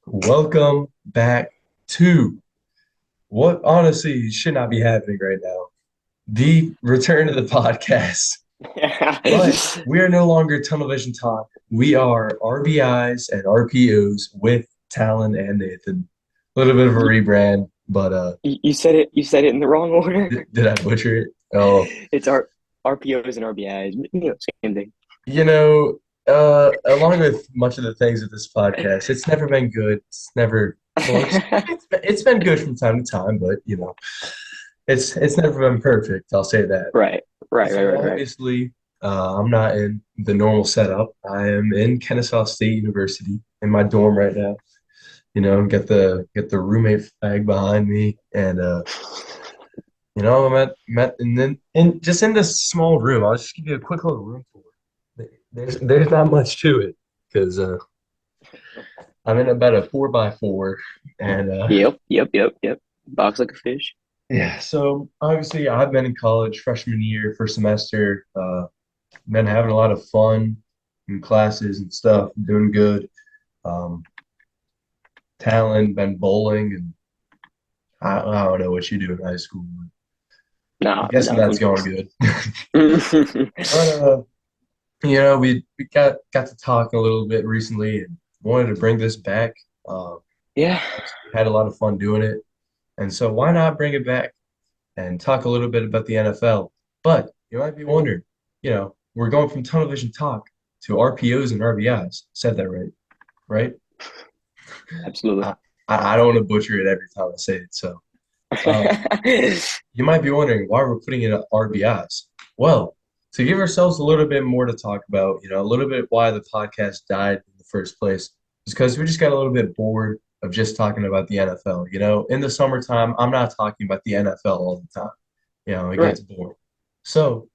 Welcome back to what honestly should not be happening right now. The return of the podcast. But we are no longer tunnel vision talk. We are RBIs and RPOs with Talon and Nathan. A little bit of a rebrand, but You said it. You said it in the wrong order. did I butcher it? Oh, It's our RPOs and RBIs. Same thing. you know, along with much of the things of this podcast, it's never been good. It's never well, it's been good from time to time, but it's never been perfect. I'll say that. Right, right, right, So right, right. obviously, I'm not in the normal setup. I am in Kennesaw State University in my dorm right now. Get the roommate flag behind me, and I'm at and then in just in this small room. I'll just give you a quick little room tour. There's not much to it because I'm in about a 4x4, and Yep, yep, yep, yep. Box like a fish. yeah. So obviously, I've been in college freshman year, first semester. Been having a lot of fun in classes and stuff, doing good. Um, Talent, been bowling, and I don't know what you do in high school. I'm Nah, guessing that's nothing. going good. But we got to talk a little bit recently and wanted to bring this back. Uh, Yeah, had a lot of fun doing it, and so why not bring it back and talk a little bit about the NFL? But you might be wondering, we're going from tunnel vision talk to RPOs and RBIs. Said that right, right? absolutely. I, I don't want to butcher it every time I say it. So you might be wondering why we're putting it at RBIs. Well, to give ourselves a little bit more to talk about, a little bit why the podcast died in the first place is because we just got a little bit bored of just talking about the NFL. In the summertime, I'm not talking about the NFL all the time. It Right. gets boring. So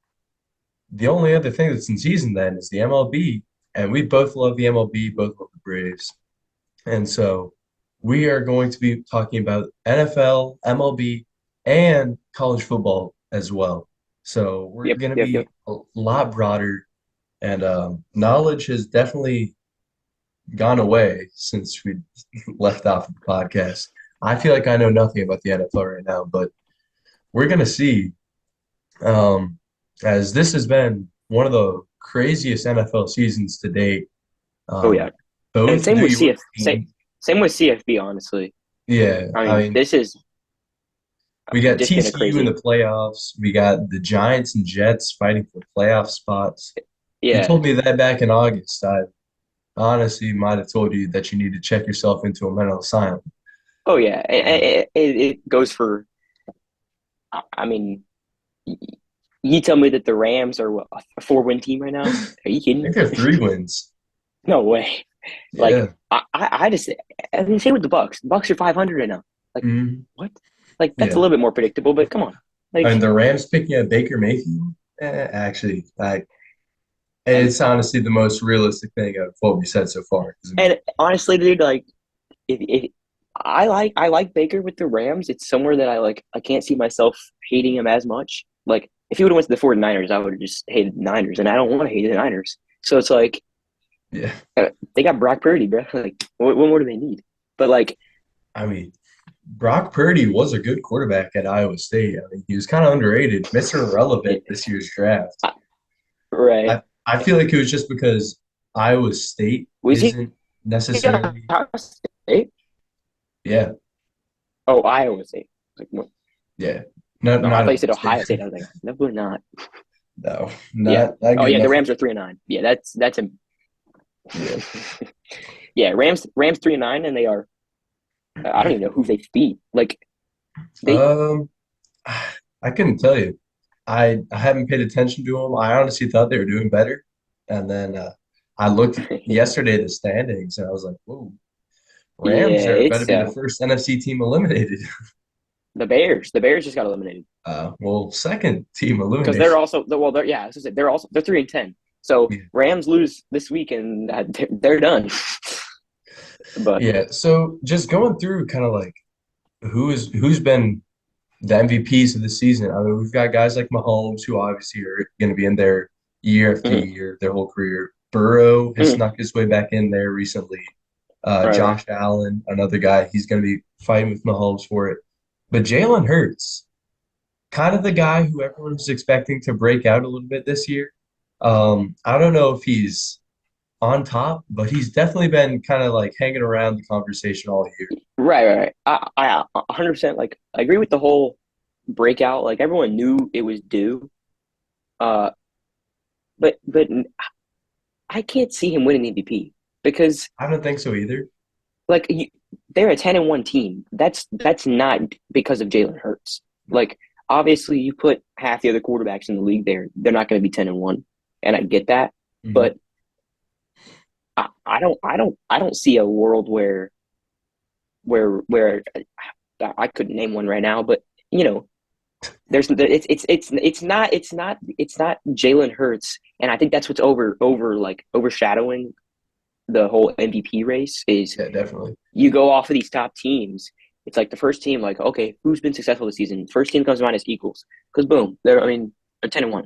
the only other thing that's in season then is the MLB, and we both love the MLB, both love the Braves. And so we are going to be talking about NFL, MLB, and college football as well. So we're Yep, going to yep, be yep. a lot broader, and knowledge has definitely gone away since we left off the podcast. I feel like I know nothing about the NFL right now, but we're going to see, um, as this has been one of the craziest NFL seasons to date. Oh yeah. Um, And both same New with York CF. teams. Same with CFB. Honestly, Yeah, I I mean, mean, this is we got just been a TCU in the crazy. playoffs. We got the Giants and Jets fighting for playoff spots. If you Yeah. told me that back in August, I honestly might have told you that you need to check yourself into a mental asylum. Oh yeah. Um, It goes for. I mean, you tell me that the Rams are what, a four-win team right now? Are you I think kidding? they're 3 wins. No way. Like Yeah. I just I mean, same with the Bucks. The Bucks are 500 right now. Like Mhm. what? Like that's a Yeah. little bit more predictable, but come on. I mean, Like the Rams picking up Baker Mayfield, actually, and it's honestly the most realistic thing of what we said so far. 'Cause, I mean, and honestly, dude, like if I like Baker with the Rams, it's somewhere that I can't see myself hating him as much. Like if he would have went to the 49ers, I would have just hated the Niners, and I don't want to hate the Niners. So it's like yeah. they got Brock Purdy, bro. Like what more do they need? But like I mean, Brock Purdy was a good quarterback at Iowa State. I mean, he was kind of underrated, Mr. Irrelevant this year's draft. right. I feel like it was just because Iowa State Was he isn't on necessarily, Ohio State? yeah, Oh, Iowa State. Like, what? yeah, no, No, I not thought you Iowa said State. Ohio State. I was like, definitely not. No, Yeah. not Oh good yeah, the enough. Rams are 3-9. Yeah, that's him. Yeah. Yeah, Rams 3-9, and they are. I don't even know who they beat. Like they. Um, I couldn't tell you. I haven't paid attention to them. I honestly thought they were doing better, and then I looked yesterday at the standings, and I was like, "Whoa, Rams Yeah, are about to it's be the first NFC team eliminated." the Bears. The Bears just got eliminated Well, second team because eliminated. they're also well. They're yeah. As I said, they're 3-10. So Yeah. Rams lose this week, and they're done. But Yeah. So just going through kind of like who's been the MVPs of the season. I mean, we've got guys like Mahomes who obviously are going to be in there year after mm, year, their whole career. Burrow has mm, snuck his way back in there recently. Right, right. Josh Allen, another guy, he's going to be fighting with Mahomes for it. But Jalen Hurts, kind of the guy who everyone was expecting to break out a little bit this year. I don't know if he's on top, but he's definitely been kind of like hanging around the conversation all year. Right, right, right. I 100% like I agree with the whole breakout. Like everyone knew it was due. Uh, but I can't see him winning MVP because I don't think so either. like they're a 10-1 team. That's not because of Jalen Hurts. Like obviously, you put half the other quarterbacks in the league there, they're not going to be 10-1, and I get that. Mhm. But I don't see a world where I couldn't name one right now, but you know, it's not Jalen Hurts, and I think that's what's like overshadowing the whole MVP race is Yeah, definitely. you go off of these top teams. It's like the first team, like okay, who's been successful this season? First team comes to mind is Eagles because boom, they're 10-1,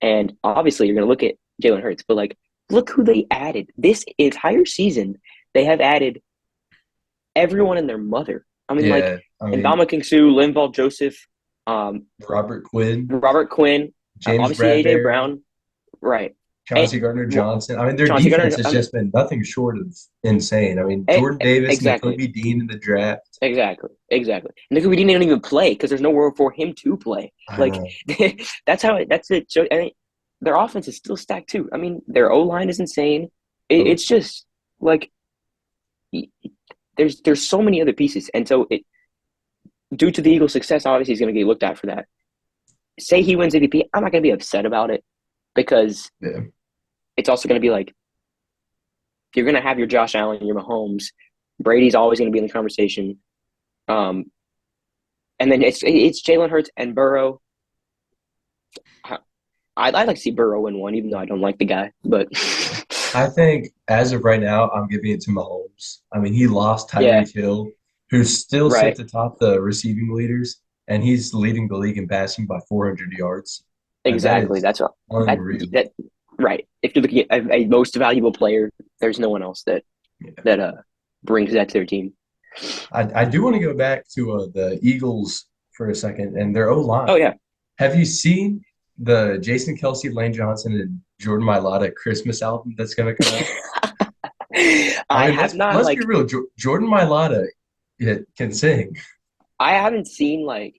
and obviously you're gonna look at Jalen Hurts, but like look who they added this entire season. They have added everyone and their mother. I mean, like Yeah, I mean, Ndamukong Suh, Linval Joseph, um, Robert Quinn, Robert Quinn, James obviously AJ Bradbury, Brown, right? And Chauncey well, Gardner-Johnson. I mean, their Chauncey defense Gunner, has just been nothing short of insane. I mean, Jordan Davis, exactly, Nakobe Dean in the draft. exactly. Nick, we didn't even play because there's nowhere for him to play. I Like know. that's how it. That's it. I mean, their offense is still stacked too. I mean, their O line is insane. Oh, It's just like there's so many other pieces, and so due to the Eagles' success, obviously he's going to get looked at for that. Say he wins MVP, I'm not going to be upset about it because yeah. it's also going to be like you're going to have your Josh Allen, your Mahomes, Brady's always going to be in the conversation, um, and then it's Jalen Hurts and Burrow. I'd like to see Burrow win one, even though I don't like the guy. But I think as of right now, I'm giving it to Mahomes. I mean, he lost yeah, Tyreek Hill, who still right, sits atop the receiving leaders, and he's leading the league in passing by 400 yards. And that exactly. is That's what that unreal. that right. If you're looking at a most valuable player, there's no one else Yeah. that brings that to their team. I do want to go back to the Eagles for a second and their O-line. Oh yeah, Have you seen the Jason Kelsey, Lane Johnson, and Jordan Mailata Christmas album that's going to come out? I I mean, have not let's be like real. Jordan Mailata can sing. I haven't seen like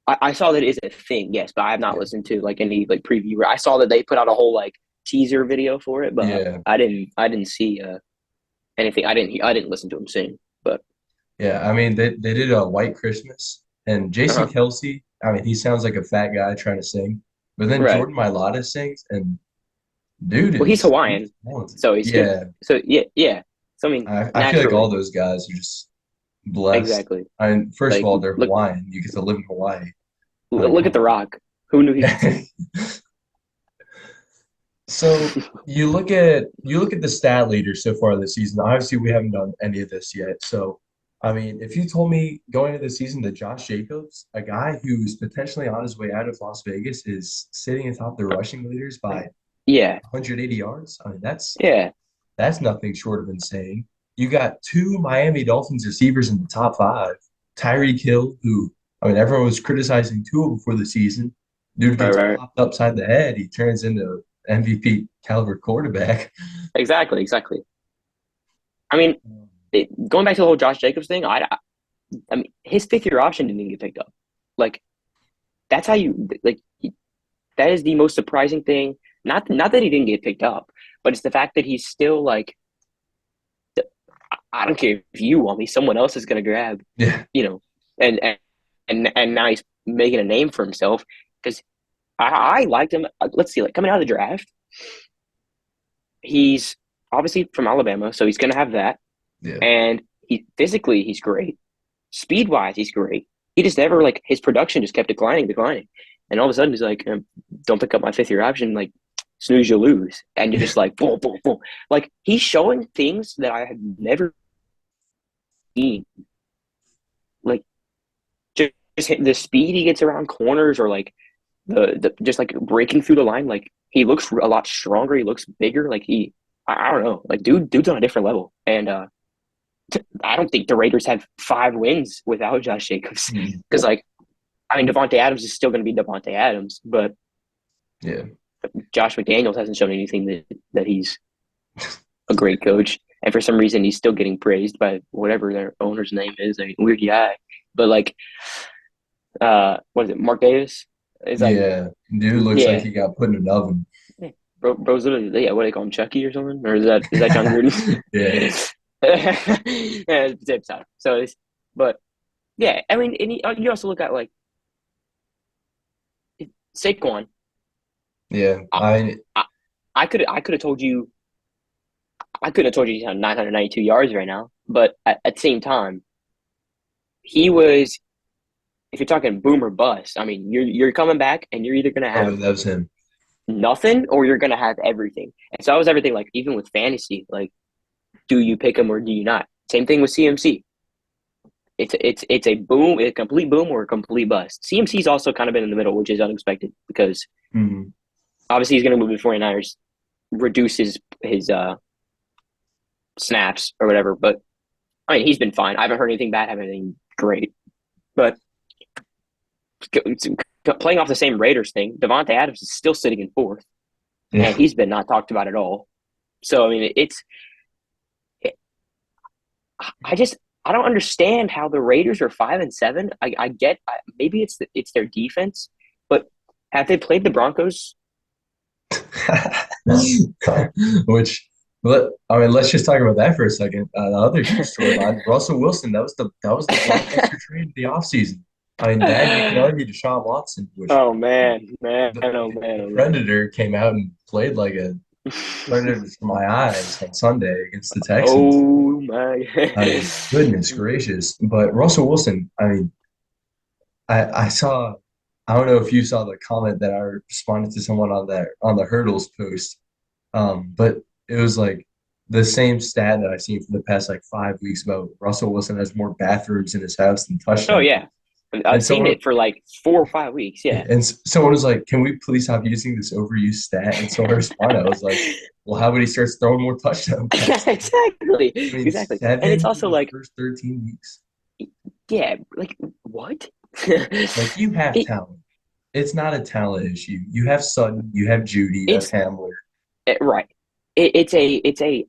I saw that it is a thing, yes, but I have not Yeah. listened to like any like preview. I saw that they put out a whole like teaser video for it, but Yeah. I didn't see anything. I didn't listen to him sing. But Yeah. I mean, they did a White Christmas, and Jason uh-huh. Kelsey, I mean, he sounds like a fat guy trying to sing, but then Right. Jordan Mailata sings, and dude Well, he's he's Hawaiian, talented. so he's good. Yeah. So yeah, yeah. So I mean, I feel like all naturally, those guys are just blessed. exactly. I mean, first of Like all, they're look Hawaiian. You get to live in Hawaii. I mean, look come at The Rock. Who knew he could on. sing? So you look at the stat leaders so far this season. Obviously, we haven't done any of this yet. So, I mean, if you told me going into the season that Josh Jacobs, a guy who's potentially on his way out of Las Vegas, is sitting atop the rushing leaders by Yeah, 180 yards, I mean, yeah. that's nothing short of insane. You got two Miami Dolphins receivers in the top five. Tyreek Hill, who, I mean, everyone was criticizing Tua before the season. Dude Right, gets right. popped upside the head. He turns into MVP caliber quarterback. Exactly, exactly. I mean, going back to the whole Josh Jacobs thing, I mean, his fifth year option didn't even get picked up. Like that's how you like. That is the most surprising thing. Not that he didn't get picked up, but it's the fact that he's still like, I don't care if you want me, someone else is gonna grab, Yeah. you know, and and now he's making a name for himself because I liked him. Let's see, like coming out of the draft, he's obviously from Alabama, so he's gonna have that, Yeah. and he's great. Speed wise, he's great. He just never like his production just kept declining, and all of a sudden he's like, "Don't pick up my fifth year option." Like, snooze, you lose, and you're Yeah. just like, boom, boom, boom. Like he's showing things that I had never seen. Like just the speed he gets around corners, or like the just like breaking through the line. Like he looks a lot stronger. He looks bigger. Like I don't know. Like dude's on a different level, and I don't think the Raiders have 5 wins without Josh Jacobs Mm. because like I mean Devontae Adams is still going to be Devontae Adams, but Yeah. Josh McDaniels hasn't shown anything that he's a great coach. And for some reason, he's still getting praised by whatever their owner's name is. I mean, weird guy, but like, what is it? Mark Davis is like, Yeah. Dude looks like yeah, he got put in an oven. bro's literally, yeah. What do they call him, Chucky or something? Or is that John Gruden? Yeah. Yeah, it's the same side. So it's, but yeah, I mean, and you also look at like Saquon. Yeah. I I, I could have told you I couldn't have told you he's on 992 yards right now, but at the same time, he was. If you're talking boom or bust, I mean, you're coming back and you're either gonna Oh, have that was him. nothing or you're gonna have everything. And so I was everything. Like even with fantasy, like do you pick him or do you not? Same thing with CMC. It's a boom, a complete boom or a complete bust. CMC's also kind of been in the middle, which is unexpected because Mm. obviously he's going to move the 49ers, reduce his snaps or whatever. But I mean, he's been fine. I haven't heard anything bad, haven't anything great. But playing off the same Raiders thing, Devontae Adams is still sitting in fourth, and Yeah. he's been not talked about at all. So I mean, I just I don't understand how the Raiders are 5-7. I get maybe it's their defense, but have they played the Broncos? Which, I mean, let's just talk about that for a second. The other huge storyline, Russell Wilson. That was the blockbuster trade of the offseason. I mean, that you can argue Deshaun Watson, which Oh man, man, the, oh the, man, the oh man. Predator came out and played like a predator for my eyes on Sunday against the Texans. Oh my. I mean, goodness gracious. But Russell Wilson, I mean, I saw, I don't know if you saw the comment that I responded to someone on the hurdles post. But it was like the same stat that I've seen for the past like 5 weeks about Russell Wilson has more bathrooms in his house than Oh touchdowns. yeah, I've And seen someone it for like 4 or 5 weeks. Yeah. and someone was like, "Can we please stop using this overused stat?" And so I responded, I was like, "Well, how about he starts throwing more touchdown passes?" Exactly, I mean, exactly. And it's 7 through also the like, first 13 weeks. yeah, like what? Like you have it, talent. It's not a talent issue. You have Sutton, you have Judy, you have it's Hamler. right. It's a.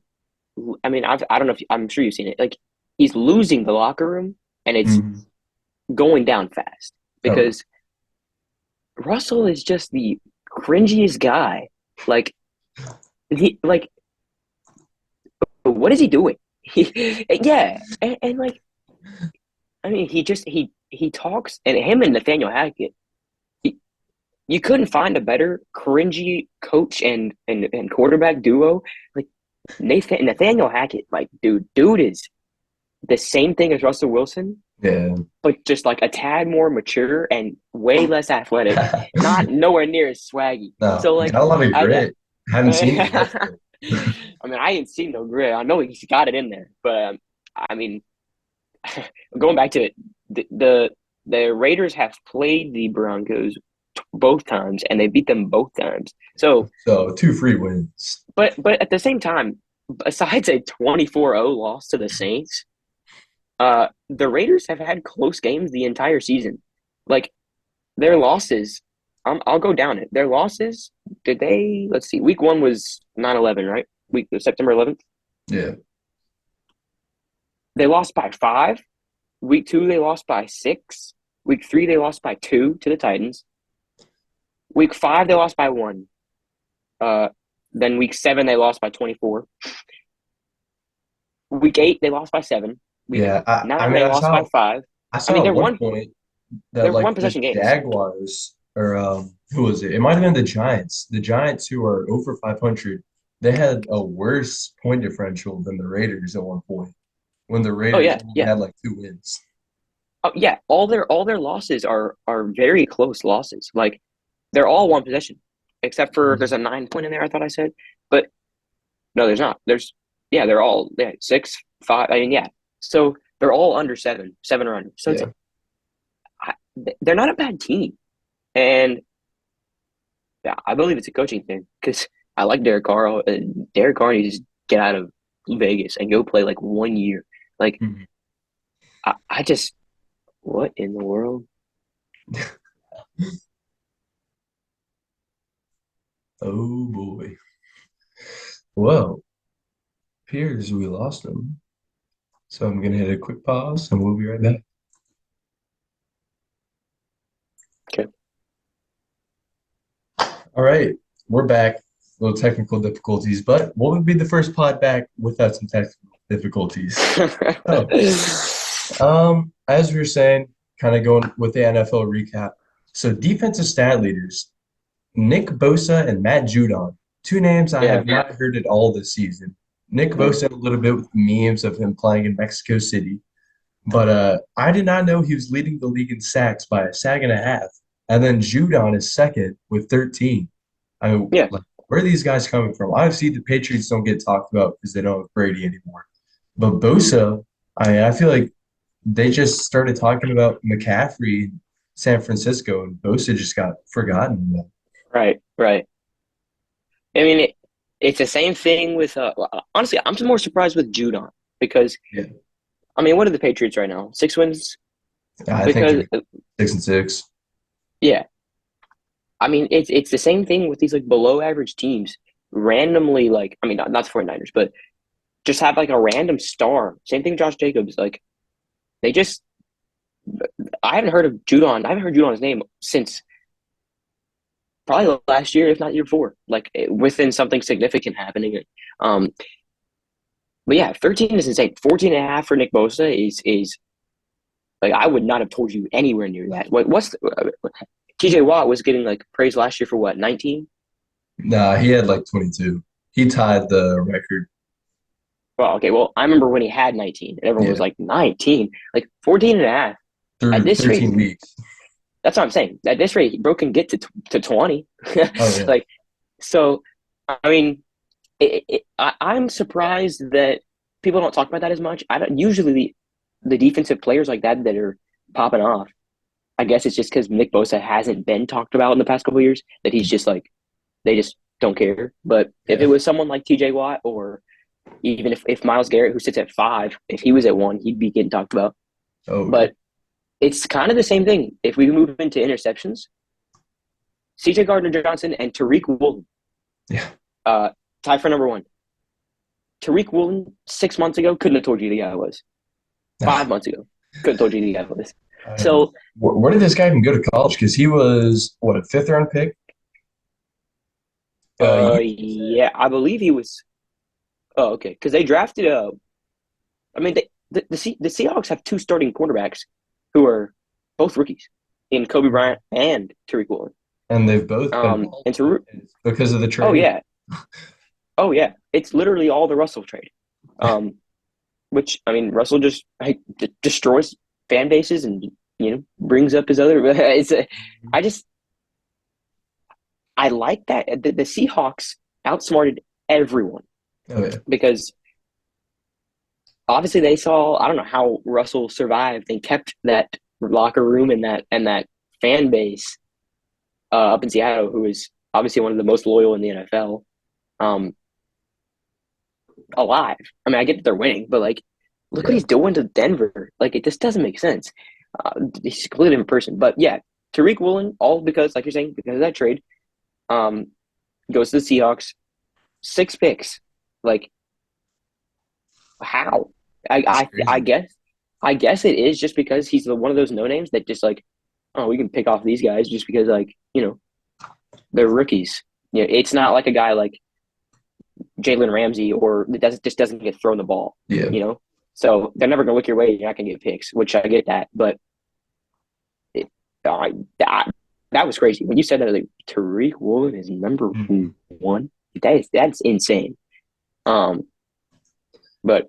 I mean, I don't know if I'm sure you've seen it. Like he's losing the locker room, and it's Mhm. going down fast Oh, because Russell is just the cringiest guy. Like like what is he doing? Yeah, and like I mean, he talks, and him and Nathaniel Hackett. He, you couldn't find a better cringy coach and quarterback duo. Like Nathaniel Hackett, like dude is the same thing as Russell Wilson, yeah. but just like a tad more mature and way less athletic, not nowhere near as swaggy. No, So like got a lot of I grit. Haven't seen it yet, I but mean I ain't seen no grit. I know he's got it in there, but I mean going back to it, the Raiders have played the Broncos both times and they beat them both times. So, so two free wins. but at the same time, besides a 24-0 loss to the Saints, the Raiders have had close games the entire season. Like their losses, I'll go down it. Their losses, did they? Let's see. Week 1 was 9/11, right? Week September 11th. Yeah. They lost by 5. Week 2 they lost by 6. Week 3 they lost by 2 to the Titans. Week 5 they lost by 1. Uh, then week 7 they lost by 24. Week 8 they lost by 7. Week Yeah. I 9 mean they lost by 5. I I mean saw at one point that they're like one the possession games. Jaguars or who was it? It might have been the Giants. The Giants who are over 500, they had a worse point differential than the Raiders at one point when the Oh Raiders yeah, only yeah. had like 2 wins. Oh yeah, all their losses are very close losses. Like they're all one possession, except for there's a Mhm. 9 point in there. I thought I said, but no, there's not. There's yeah, they're all 6, 5. I mean yeah, so they're all under 7, 7 or under. So it's Yeah. I, they're not a bad team, and yeah, I believe it's a coaching thing because I like Derek Carr. Derek Carr needs to get out of Vegas and go play like 1 year. Like Mhm. I just what in the world? Oh boy. Well, appears we lost him. So I'm gonna hit a quick pause and we'll be right back. Okay. All right, we're back. A little technical difficulties, but what would be the first pod back without some technical difficulties? Oh, as we were saying, kind of going with the NFL recap. So defensive stat leaders, Nick Bosa and Matt Judon, two names I Yeah. have not heard at all this season. Nick Bosa a little bit with memes of him playing in Mexico City, but I did not know he was leading the league in sacks by a sack and a half. And then Judon is second with 13. I mean, Yeah. like, where are these guys coming from? Obviously, the Patriots don't get talked about because they don't have Brady anymore. But Bosa, I feel like they just started talking about McCaffrey in San Francisco, and Bosa just got forgotten about. Right. Right. I mean, it's the same thing with honestly, I'm more surprised with Judon because Yeah, I mean, what are the Patriots right now? 6 wins? I think Because they're 6-6. yeah, I mean, it's the same thing with these like below average teams. Randomly, like I mean, not the 49ers, but just have like a random star. Same thing, Josh Jacobs. Like they just, I haven't heard of Judon. I haven't heard Judon's name since probably last year, if not year before. Like within something significant happening. Um, but yeah, 13 is insane. 14 and a half for Nick Bosa is like I would not have told you anywhere near that. What's TJ Watt was getting like praise last year for what 19? Nah, he had like 22. He tied the record. Well, okay, well I remember when he had 19 and everyone was Yeah, like 19, like 14 and a half. At through this rate, 13 weeks. that's what I'm saying. At this rate, bro can get to 20. Oh yeah, Like so, I mean, I'm surprised that people don't talk about that as much. I don't usually the defensive players like that are popping off. I guess it's just because Nick Bosa hasn't been talked about in the past couple of years that he's just like they just don't care. But if it yeah. was someone like TJ Watt or even if Miles Garrett, who sits at 5, if he was at 1, he'd be getting talked about. Oh yeah, But it's kind of the same thing. If we move into interceptions, CJ Gardner Johnson and Tariq Woolen, yeah. uh, tie for number 1. Tariq Woolen 6 months ago couldn't have told you the guy was. 5 months ago couldn't have told you the guy was. So Where did this guy even go to college? Because he was what, a fifth round pick? You said yeah, I believe he was. Oh, okay, because they drafted. I mean, the Seahawks have 2 starting quarterbacks who are both rookies in Kobe Bryant and Tariq Woolen. and they've both been And balling Tariq. because of the Oh trade. yeah, oh yeah, it's literally all the Russell trade. Um, which I mean, Russell just like, destroys fan bases and brings up his other. I just I like that the Seahawks outsmarted everyone Oh yeah, because obviously they saw I don't know how Russell survived and kept that locker room and that fan base up in Seattle, who is obviously one of the most loyal in the NFL, um, alive. I mean, I get that they're winning, but like, look what yeah. he's doing to Denver. Like, it just doesn't make sense. He's a completely different person. But yeah, Tariq Woolen, all because, like you're saying, because of that trade, um, goes to the Seahawks. 6 picks. Like, how? I It's I I crazy. guess I guess it is just because he's one of those no names that just like, oh, we can pick off these guys just because like they're rookies. It's not like a guy like Jalen Ramsey or that just doesn't get thrown the ball. Yeah. You know, so they're never gonna look your way. You're not gonna get picks, which I get that, but it, I, that that was crazy when you said that. Like Tariq Woolen is number Mhm. 1. That's insane. Um, but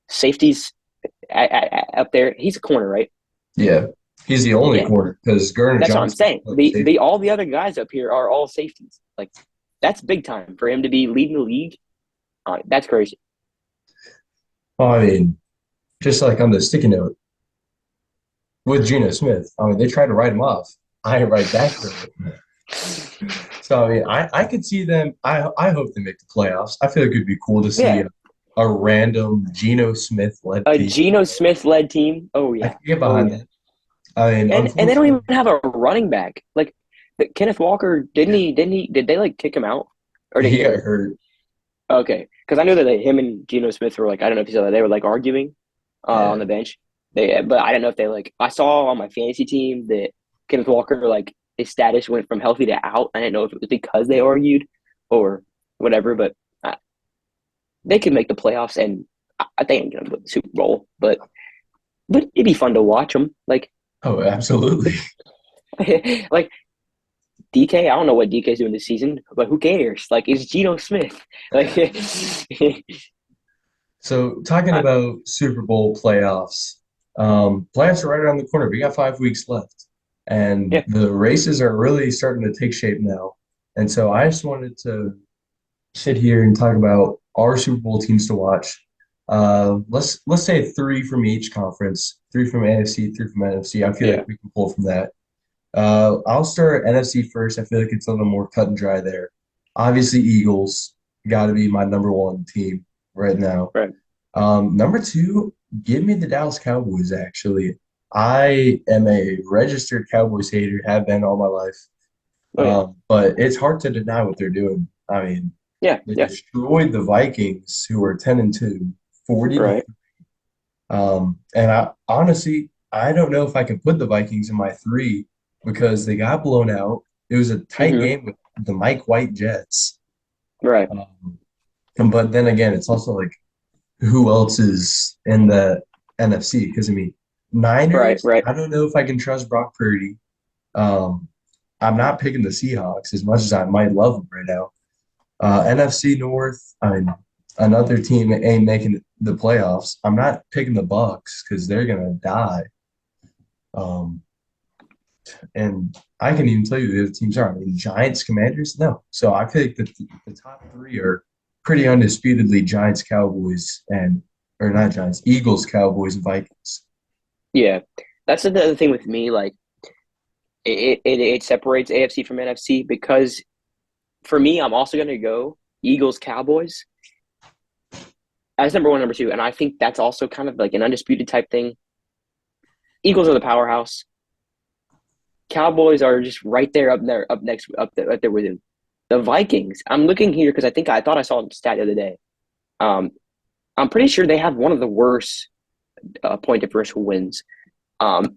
safeties up there. He's a corner, right? Yeah. He's the only Yeah, corner because Garner that's what I'm Johnson saying. played The safety. all the other guys up here are all safeties. Like that's big time for him to be leading the league. That's crazy. Oh, I mean, just like on the sticky note with Geno Smith, I mean, they tried to write him off. I ain't write back to him. So I mean, I could see them. I hope they make the playoffs. I feel like it'd be cool to see Yeah, a random Geno Smith led A team. Geno Smith led team. Oh I yeah. can get Oh behind yeah. that. I mean, And they don't even unfortunately, have a running back. Like Kenneth Walker, yeah, did they like kick him out? Or did he he get got hurt? hurt. Okay. Because I know that him and Geno Smith were like, I don't know if you saw that, they were like arguing on Yeah, the bench. But I don't know if they like I saw on my fantasy team that Kenneth Walker like his status went from healthy to out. I didn't know if it was because they argued or whatever, but uh, they could make the playoffs and I think I'm gonna win the Super Bowl. But it'd be fun to watch them. Like oh, absolutely. like DK, I don't know what DK's doing this season, but who cares? Like, it's Geno Smith. Like, So talking I, about Super Bowl playoffs, playoffs are right around the corner. We got 5 weeks left, and yeah, the races are really starting to take shape now. And so I just wanted to sit here and talk about our Super Bowl teams to watch. Let's say three from each conference, three from AFC, three from NFC. I feel like yeah, we can pull from that. I'll start NFC first. I feel like it's a little more cut and dry there. Obviously, Eagles got to be my number one team right now. right. Number two, give me the Dallas Cowboys, actually. I am a registered Cowboys hater, have been all my life. Oh, yeah, But it's hard to deny what they're doing. I mean, yeah, they yeah, destroyed the Vikings, who are 10-2, 40 to right. and I honestly, I don't know if I can put the Vikings in my three because they got blown out. It was a tight Hmm. game with the Mike White Jets. Right, Um, but then again, it's also like who else is in the NFC? Because I mean, right, Niners, right. I don't know if I can trust Brock Purdy. Um, I'm not picking the Seahawks as much as I might love them right now. NFC North, I mean, another team that ain't making the playoffs. I'm not picking the Bucks because they're gonna die. Um, and I can even tell you who the teams are. I mean, Giants, Commanders, no. So I feel like the top three are pretty undisputedly Giants, Cowboys, and or not Giants, Eagles, Cowboys, and Vikings. Yeah. That's the other thing with me. Like, it separates AFC from NFC because for me, I'm also going to go Eagles, Cowboys as number one, number two. And I think that's also kind of like an undisputed type thing. Eagles are the powerhouse. Cowboys are just right there, up next, up there with him. The Vikings. I'm looking here because I thought I saw a stat the other day. Um, I'm pretty sure they have one of the worst point differential wins. Um,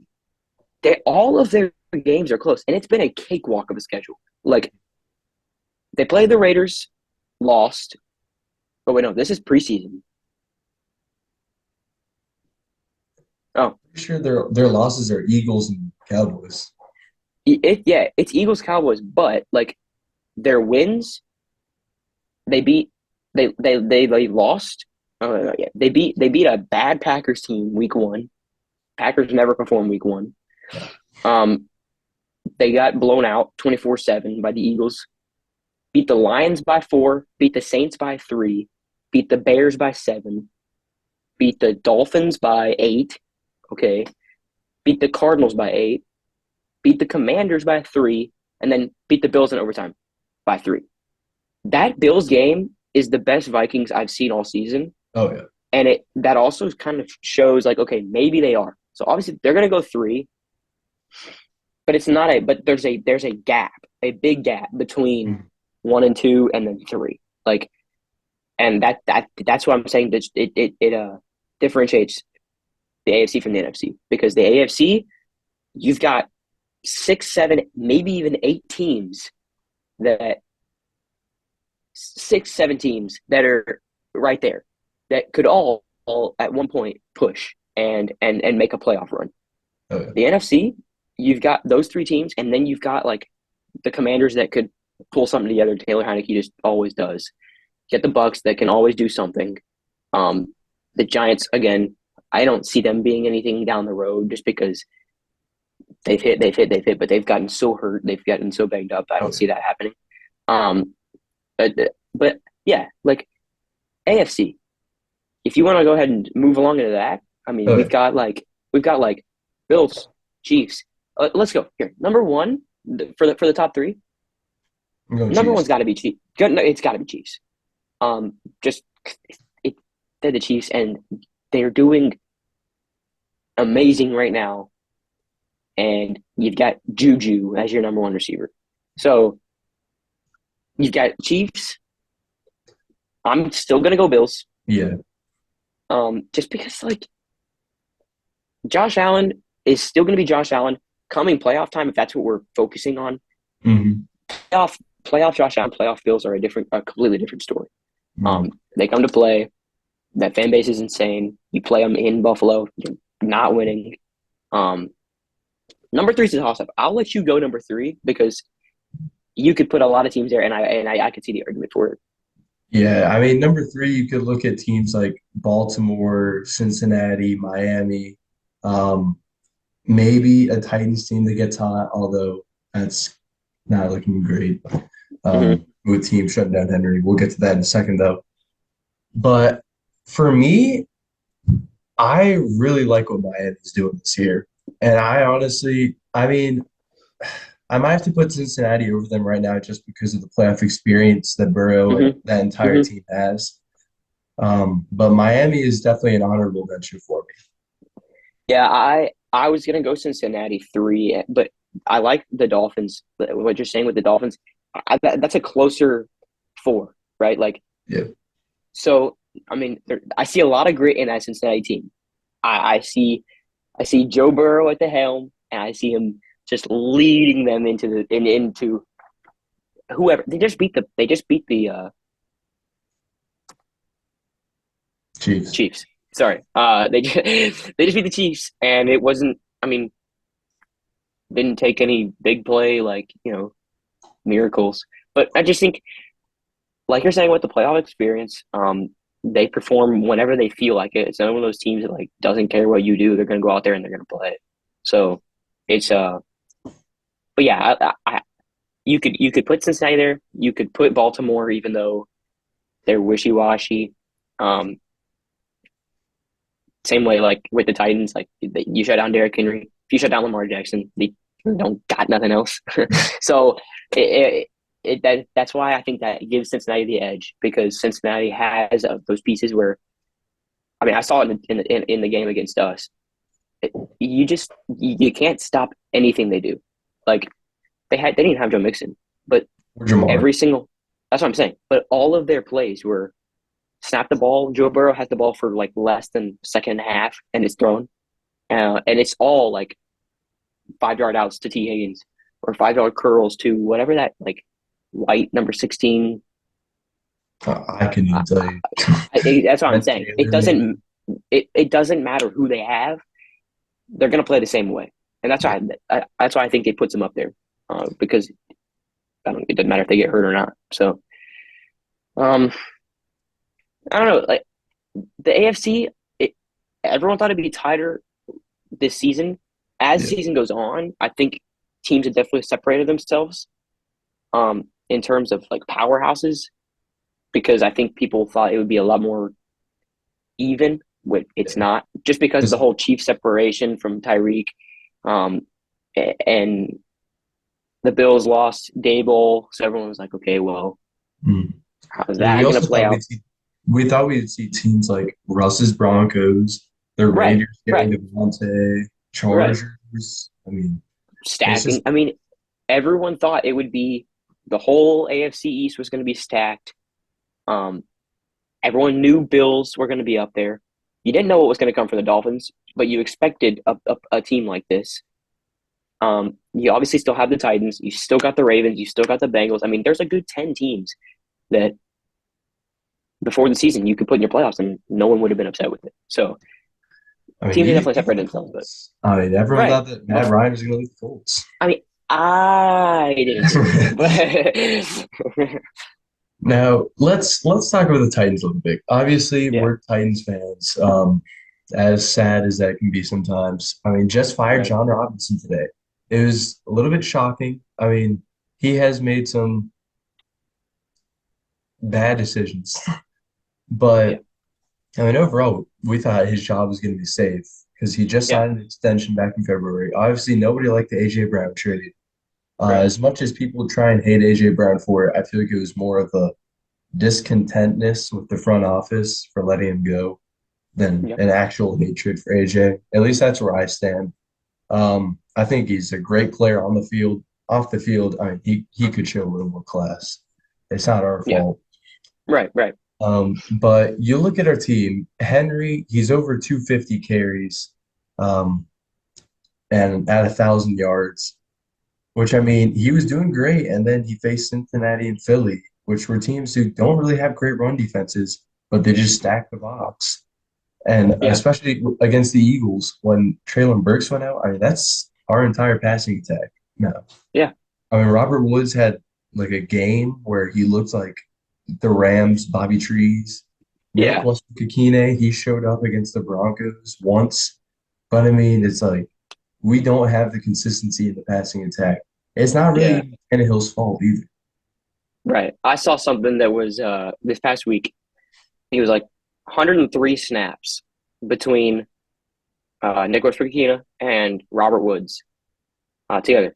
they all of their games are close, and it's been a cakewalk of a schedule. Like they played the Raiders, lost. Oh wait, no, this is preseason. Oh, Pretty sure their losses are Eagles and Cowboys. yeah, it's Eagles Cowboys, but like their wins, they beat they lost. Oh, no, yeah, they beat a bad Packers team week one. Packers never perform week one. Yeah. Um, they got blown out 24-7 by the Eagles. Beat the Lions by 4, beat the Saints by 3, beat the Bears by 7, beat the Dolphins by 8, okay, beat the Cardinals by 8, beat the Commanders by 3, and then beat the Bills in overtime by 3. That Bills game is the best Vikings I've seen all season, Oh yeah. and it that also kind of shows like okay, maybe they are. So obviously they're going to go 3, but it's not a but there's a gap, a big gap between Mhm. 1 and 2 and then 3. Like and that's what I'm saying. That it differentiates the AFC from the NFC because the AFC you've got 6, 7, maybe even 8 teams that 6, 7 teams that are right there that could all at one point push and make a playoff run. Oh yeah. The NFC, you've got those 3 teams, and then you've got like the Commanders that could pull something together. Taylor Heineke just always does. Get the Bucks that can always do something. Um, the Giants again, I don't see them being anything down the road just because they've hit, but they've gotten so hurt, they've gotten so banged up. I Oh don't yeah. see that happening. Um, but yeah, like AFC. If you want to go ahead and move along into that, I mean, Oh yeah. we've got like Bills, Chiefs. Let's go here. Number one for the top three. I'm going Number Chiefs. one's got to be Chiefs. It's got to be Chiefs. Just it. they're the Chiefs, and they're doing amazing right now. And you've got Juju as your number one receiver. So you've got Chiefs. I'm still gonna go Bills. Yeah. Just because like Josh Allen is still gonna be Josh Allen coming playoff time if that's what we're focusing on. Hmm. Playoff Josh Allen, playoff Bills are a completely different story. Hmm. They come to play. That fan base is insane. You play them in Buffalo, you're not winning. Um, Number three is a toss up. I'll let you go number three because you could put a lot of teams there, and I could see the argument for it. Yeah, I mean, number three, you could look at teams like Baltimore, Cincinnati, Miami, um, maybe a Titans team that gets hot, although that's not looking great Mm-hmm. with teams shutting down Henry. We'll get to that in a second, though. But for me, I really like what Miami's doing this year. And I honestly, I mean, I might have to put Cincinnati over them right now just because of the playoff experience that Burrow and Mm-hmm. that entire Mm-hmm. team has. But Miami is definitely an honorable mention for me. Yeah, I was gonna go Cincinnati three, but I like the Dolphins. What you're saying with the Dolphins, that's a closer four, right? Like Yeah. so. I mean, I see a lot of grit in that Cincinnati team. I see Joe Burrow at the helm, and I see him just leading them into whoever they just beat the Chiefs. Chiefs. Sorry, they just beat the Chiefs, and it wasn't. I mean, didn't take any big play like miracles, but I just think like you're saying with the playoff experience, they perform whenever they feel like it. It's not one of those teams that like doesn't care what you do; they're going to go out there and they're going to play. So it's but yeah, you could put Cincinnati there. You could put Baltimore, even though they're wishy washy. Um, Same way, like with the Titans, like you shut down Derrick Henry. If you shut down Lamar Jackson, they don't got nothing else. So that's why I think that gives Cincinnati the edge because Cincinnati has those pieces where I mean I saw it in the game against us. You can't stop anything they do. Like they didn't have Joe Mixon, but Or Jamar. every single that's what I'm saying. But all of their plays were snap the ball. Joe Burrow has the ball for like less than a second and a half, and it's thrown. And it's all like 5 yard outs to T Higgins or 5 yard curls to whatever that like white number 16. I can even tell you. That's what I'm Trent saying. Taylor, maybe. It doesn't matter who they have. They're gonna play the same way, and Yeah. that's why I think it puts them up there because it doesn't matter if they get hurt or not. So um, I don't know. Like the AFC, everyone thought it'd be tighter this season. As the Yeah. season goes on, I think teams have definitely separated themselves in terms of like powerhouses because I think people thought it would be a lot more even. When it's Yeah. not just because the 'Cause, whole Chief separation from Tyreek, um, and the Bills lost Dable, so everyone was like, okay, well, mm. how's And that going to play out? we thought we'd see teams like Russ's Broncos, the Right, Raiders getting right, Devontae, right. Chargers. I mean, it's Stacking. just I mean, everyone thought it would be the whole AFC East was going to be stacked. Um, Everyone knew Bills were going to be up there. You didn't know what was going to come from the Dolphins, but you expected a team like this. You obviously still have the Titans. You still got the Ravens. You still got the Bengals. I mean, there's a good 10 teams that before the season you could put in your playoffs and no one would have been upset with it. So I mean, teams are definitely even separated the themselves. But Colts. I mean, everyone right. thought that Matt Ryan was going to lead the Colts. I mean, I didn't think so. But Now let's talk about the Titans a little bit. Obviously, yeah, we're Titans fans. As sad as that can be sometimes. I mean, just fired right. John Robinson today. It was a little bit shocking. I mean, he has made some bad decisions, Yeah, but I mean, overall, we thought his job was going to be safe because he just yeah, signed an extension back in February. Obviously, nobody liked the AJ Brown trade. right. As much as people try and hate AJ Brown for it, I feel like it was more of a discontentness with the front office for letting him go than Yep. an actual hatred for AJ. At least that's where I stand. I think he's a great player on the field. Off the field, I mean, he could show a little more class. It's not our Yeah. fault. Right. Right. But you look at our team, Henry, he's over 250 carries, um, and at 1,000 yards, which I mean, he was doing great. And then he faced Cincinnati and Philly, which were teams who don't really have great run defenses, but they just stack the box. And Yeah. especially against the Eagles, when Traylon Burks went out, I mean, that's our entire passing attack now. Yeah. I mean, Robert Woods had like a game where he looked like the Rams, Bobby Trees. Nick Yeah. Westbrook-Ikine, he showed up against the Broncos once. But I mean, it's like we don't have the consistency in the passing attack. It's not really Yeah. even Tannehill's fault either. Right. I saw something that was this past week. He was like 103 snaps between Nick Westbrook and Robert Woods together.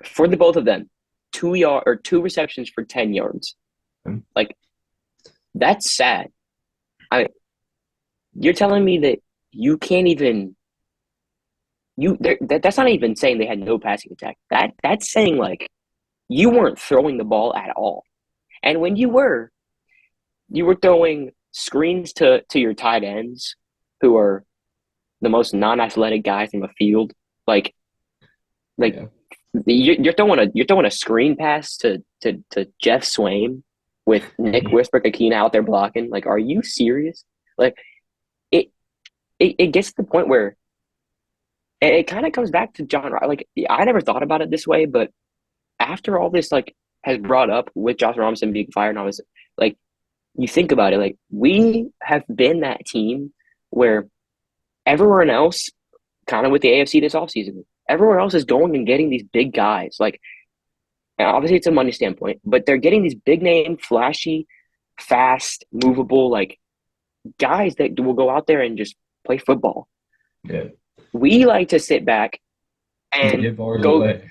For the both of them, 2 yard or two receptions for 10 yards. Like that's sad. I You're telling me that you can't even that's not even saying they had no passing attack. That's saying like you weren't throwing the ball at all. And when you were throwing screens to your tight ends who are the most non-athletic guys in the field. Like like Yeah. you're throwing a screen pass to Jeff Swain with Nick Westbrook-Ikine out there blocking. Like, are you serious? Like it it gets to the point where it kind of comes back to John. Like I never thought about it this way, but after all this like has brought up with Josh Robinson being fired and all this, like you think about it, like we have been that team where everyone else, kind of with the AFC this offseason, everyone else is going and getting these big guys. Like obviously it's a money standpoint, but they're getting these big name, flashy, fast, movable, like guys that will go out there and just play football. Yeah. We like to sit back and Give ours go away.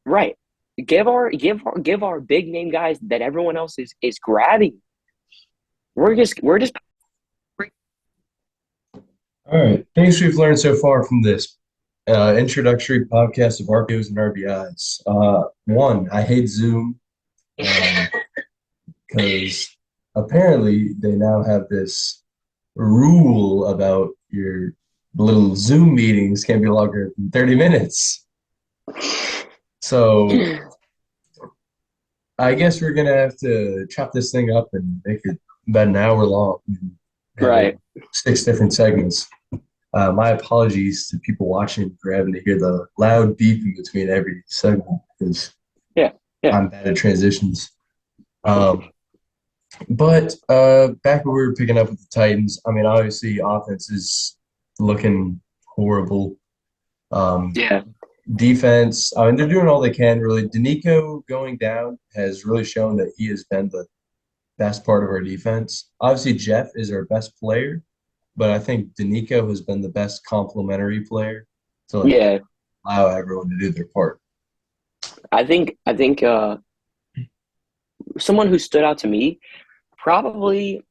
right. Give our big name guys that everyone else is grabbing. We're just All right. Things we've learned so far from this introductory podcast of RPOs and RBIs. One, I hate Zoom because apparently they now have this rule about your little Zoom meetings can't be longer than 30 minutes. So I guess we're gonna have to chop this thing up and make it about an hour long and have it right. 6 different segments. My apologies to people watching for having to hear the loud beeping between every segment because Yeah. Yeah. I'm bad at transitions. But back when we were picking up with the Titans, I mean, obviously, offense is looking horrible. Um, Yeah. Defense, I mean, they're doing all they can, really. Danico going down has really shown that he has been the best part of our defense. Obviously, Jeff is our best player, but I think Danico has been the best complementary player to like Yeah. allow everyone to do their part. I think someone who stood out to me probably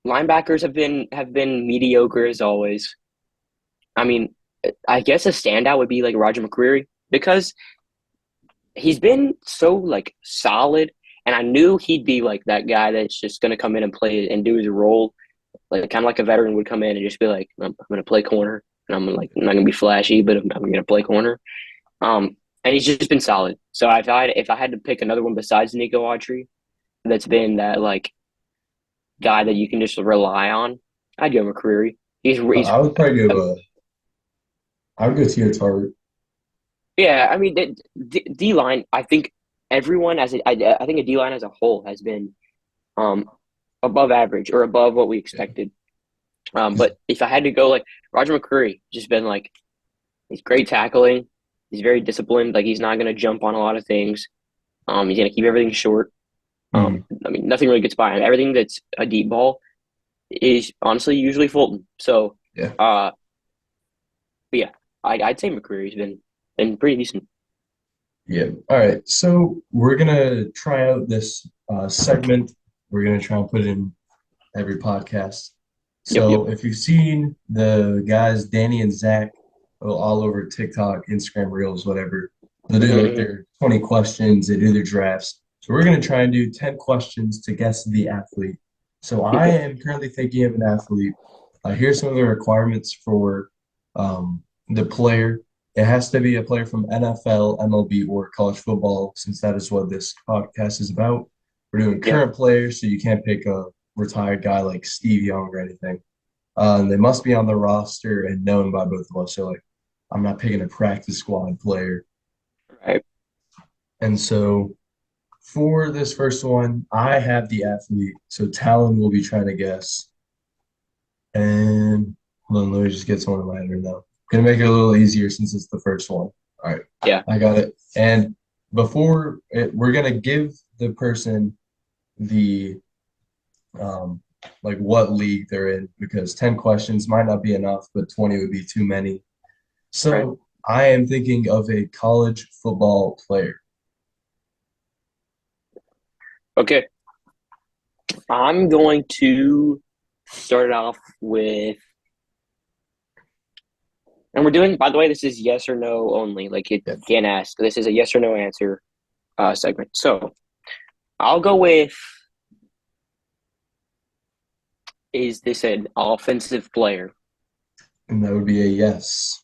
linebackers have been mediocre as always. I mean, I guess a standout would be like Roger McCreary because he's been so like solid, and I knew he'd be like that guy that's just gonna come in and play and do his role, like kind of like a veteran would come in and just be like, I'm gonna play corner, and I'm not gonna be flashy, but I'm gonna play corner. And he's just been solid. So if I had to pick another one besides Nico Autry, that's been that like guy that you can just rely on, I'd go McCreary. He's I would probably go. I would go Tier Tart. Yeah, I mean, D line. I think everyone I think a D line as a whole has been um above average or above what we expected. But if I had to go, like Roger McCreary, just been like he's great tackling. He's very disciplined. Like he's not going to jump on a lot of things. He's going to keep everything short. Mhm. I mean, nothing really gets by him. Everything that's a deep ball is honestly usually Fulton. So, Yeah. but yeah, I'd say McCreary's been pretty decent. Yeah. All right. So we're gonna try out this segment. We're gonna try and put it in every podcast. Yep, yep. So if you've seen the guys Danny and Zach all over TikTok, Instagram Reels, whatever, they'll do like Hmm. their 20 questions, they do their drafts. So we're gonna try and do 10 questions to guess the athlete. So I Okay. am currently thinking of an athlete. Here's some of the requirements for the player. It has to be a player from NFL, MLB, or college football, since that is what this podcast is about. We're doing Yep. current players, so you can't pick a retired guy like Steve Young or anything. They must be on the roster and known by both of us. So like, I'm not picking a practice squad player. Right. And so for this first one, I have the athlete. So Talon will be trying to guess. And hold on, let me just get someone in my head right now. Gonna make it a little easier since it's the first one. All right, Yeah. I got it. And we're gonna give the person the um, like what league they're in because 10 questions might not be enough, but 20 would be too many. Right. So I am thinking of a college football player. Okay. I'm going to start off with, and we're doing, by the way, this is yes or no only. Like it Yeah. can't ask. This is a yes or no answer segment. So I'll go with, is this an offensive player? And that would be a yes.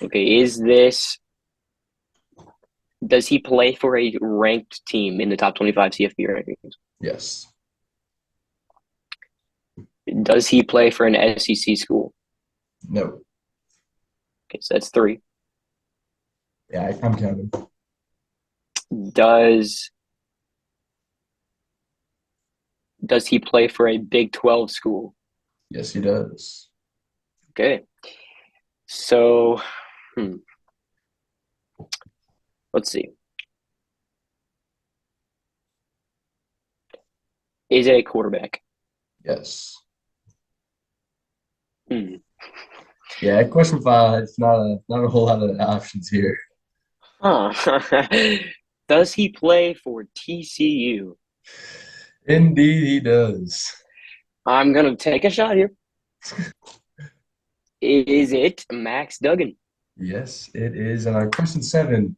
Okay. Does he play for a ranked team in the top 25 CFP rankings? Yes. Does he play for an SEC school? No. Okay, so that's three. Yeah, I'm counting. Does does he play for a Big 12 school? Yes, he does. Okay. So, let's see. Is it a quarterback? Yes. Hmm. Yeah, question five. It's not a whole lot of options here. Huh. Does he play for TCU? Indeed, he does. I'm gonna take a shot here. Is it Max Duggan? Yes, it is. And on question seven,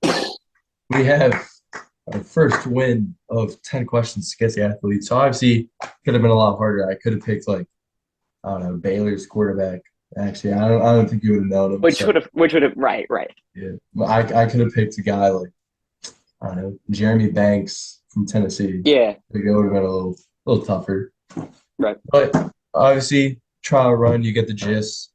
we have our first win of 10 questions to get the athlete. So obviously, could have been a lot harder. I could have picked like, I don't know, Baylor's quarterback. Actually, I don't think you would have known him. So Which would have, right, right. yeah, I could have picked a guy like, I don't know, Jeremy Banks from Tennessee. Yeah, I think it would have been a little tougher. right. But obviously, trial run, you get the gist.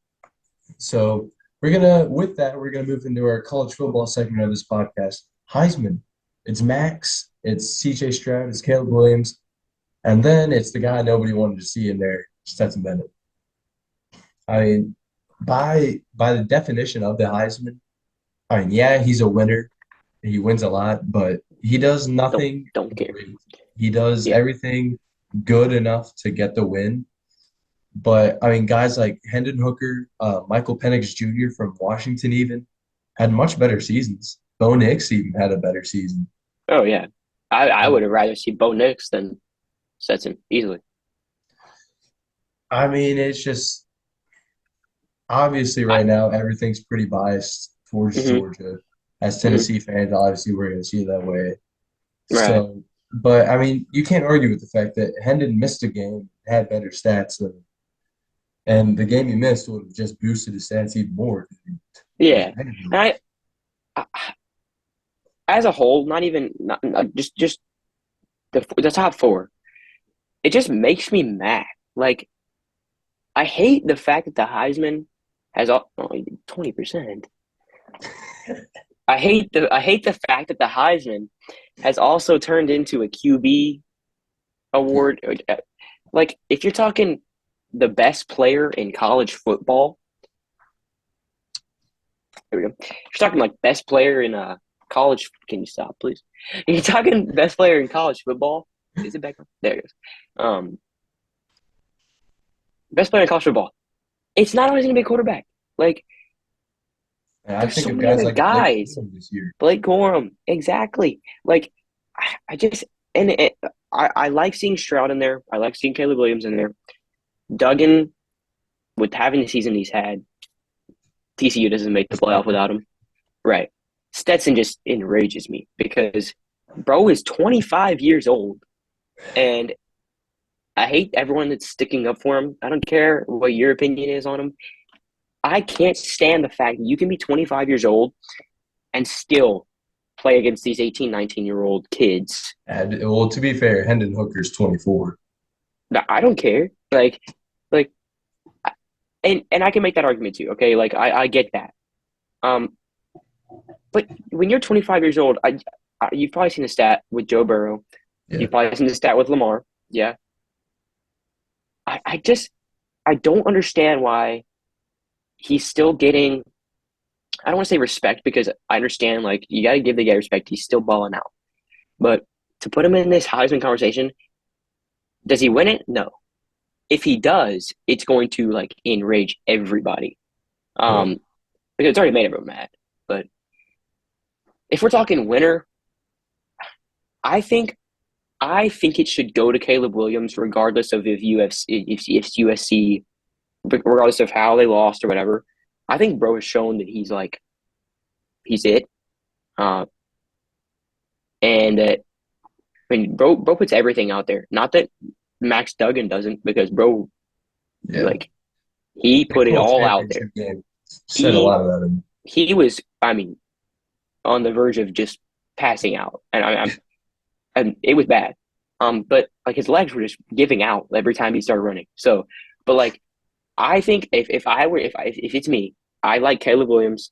So with that, we're gonna move into our college football segment of this podcast. Heisman. It's Max, it's CJ Stroud, it's Caleb Williams, and then it's the guy nobody wanted to see in there, Stetson Bennett. I mean, by the definition of the Heisman, I mean, yeah, he's a winner. He wins a lot, but he does Don't nothing don't care. great. He does Yeah. everything good enough to get the win. But I mean, guys like Hendon Hooker, Michael Penix Jr. from Washington even had much better seasons. Bo Nix even had a better season. Oh yeah. I would have rather see Bo Nix than Stetson easily. I mean, it's just obviously I, right now everything's pretty biased towards hmm Georgia. As hmm Tennessee fans, obviously we're going to see it that way. Right. So, but I mean, you can't argue with the fact that Hendon missed a game, had better stats than, and the game he missed would have just boosted his stats even more. Yeah. And I as a whole, not just the top four. It just makes me mad. Like I hate the fact that the Heisman has all 20%. I hate the fact that the Heisman has also turned into a QB award. Like if you're talking the best player in college football, here we go. If you're talking like best player in college. Can you stop, please? If you're talking best player in college football. Is it back? There it goes. Best player in college football. It's not always going to be a quarterback. Like And I There's think so of many guys other like Blake guys. Corum this year. Blake Corum, exactly. Like I just and I like seeing Stroud in there. I like seeing Caleb Williams in there. Duggan, with having the season he's had, TCU doesn't make the playoff without him. Right. Stetson just enrages me because bro is 25 years old, and I hate everyone that's sticking up for him. I don't care what your opinion is on him. I can't stand the fact that you can be 25 years old and still play against these 18, 19-year-old kids. And, well, to be fair, Hendon Hooker's 24. I don't care. Like, and I can make that argument too. Okay, like I get that. Um, but when you're 25 years old, you've probably seen the stat with Joe Burrow. Yeah. You've probably seen the stat with Lamar. Yeah. I just I don't understand why he's still getting. I don't want to say respect because I understand like you got to give the guy respect. He's still balling out, but to put him in this Heisman conversation, does he win it? No. If he does, it's going to like enrage everybody. Right. Um, because it's already made everyone mad. But if we're talking winner, I think I think it should go to Caleb Williams, regardless of if USC, regardless of how they lost or whatever. I think bro has shown that he's it, uh, and that I mean bro puts everything out there. Not that Max Duggan doesn't, because bro Yeah. like he Big put it 12 all out there. championship game said a He lot about him. he was, I mean, on the verge of just passing out, and and it was bad. But like his legs were just giving out every time he started running. So, but like I think if it's me, I like Caleb Williams.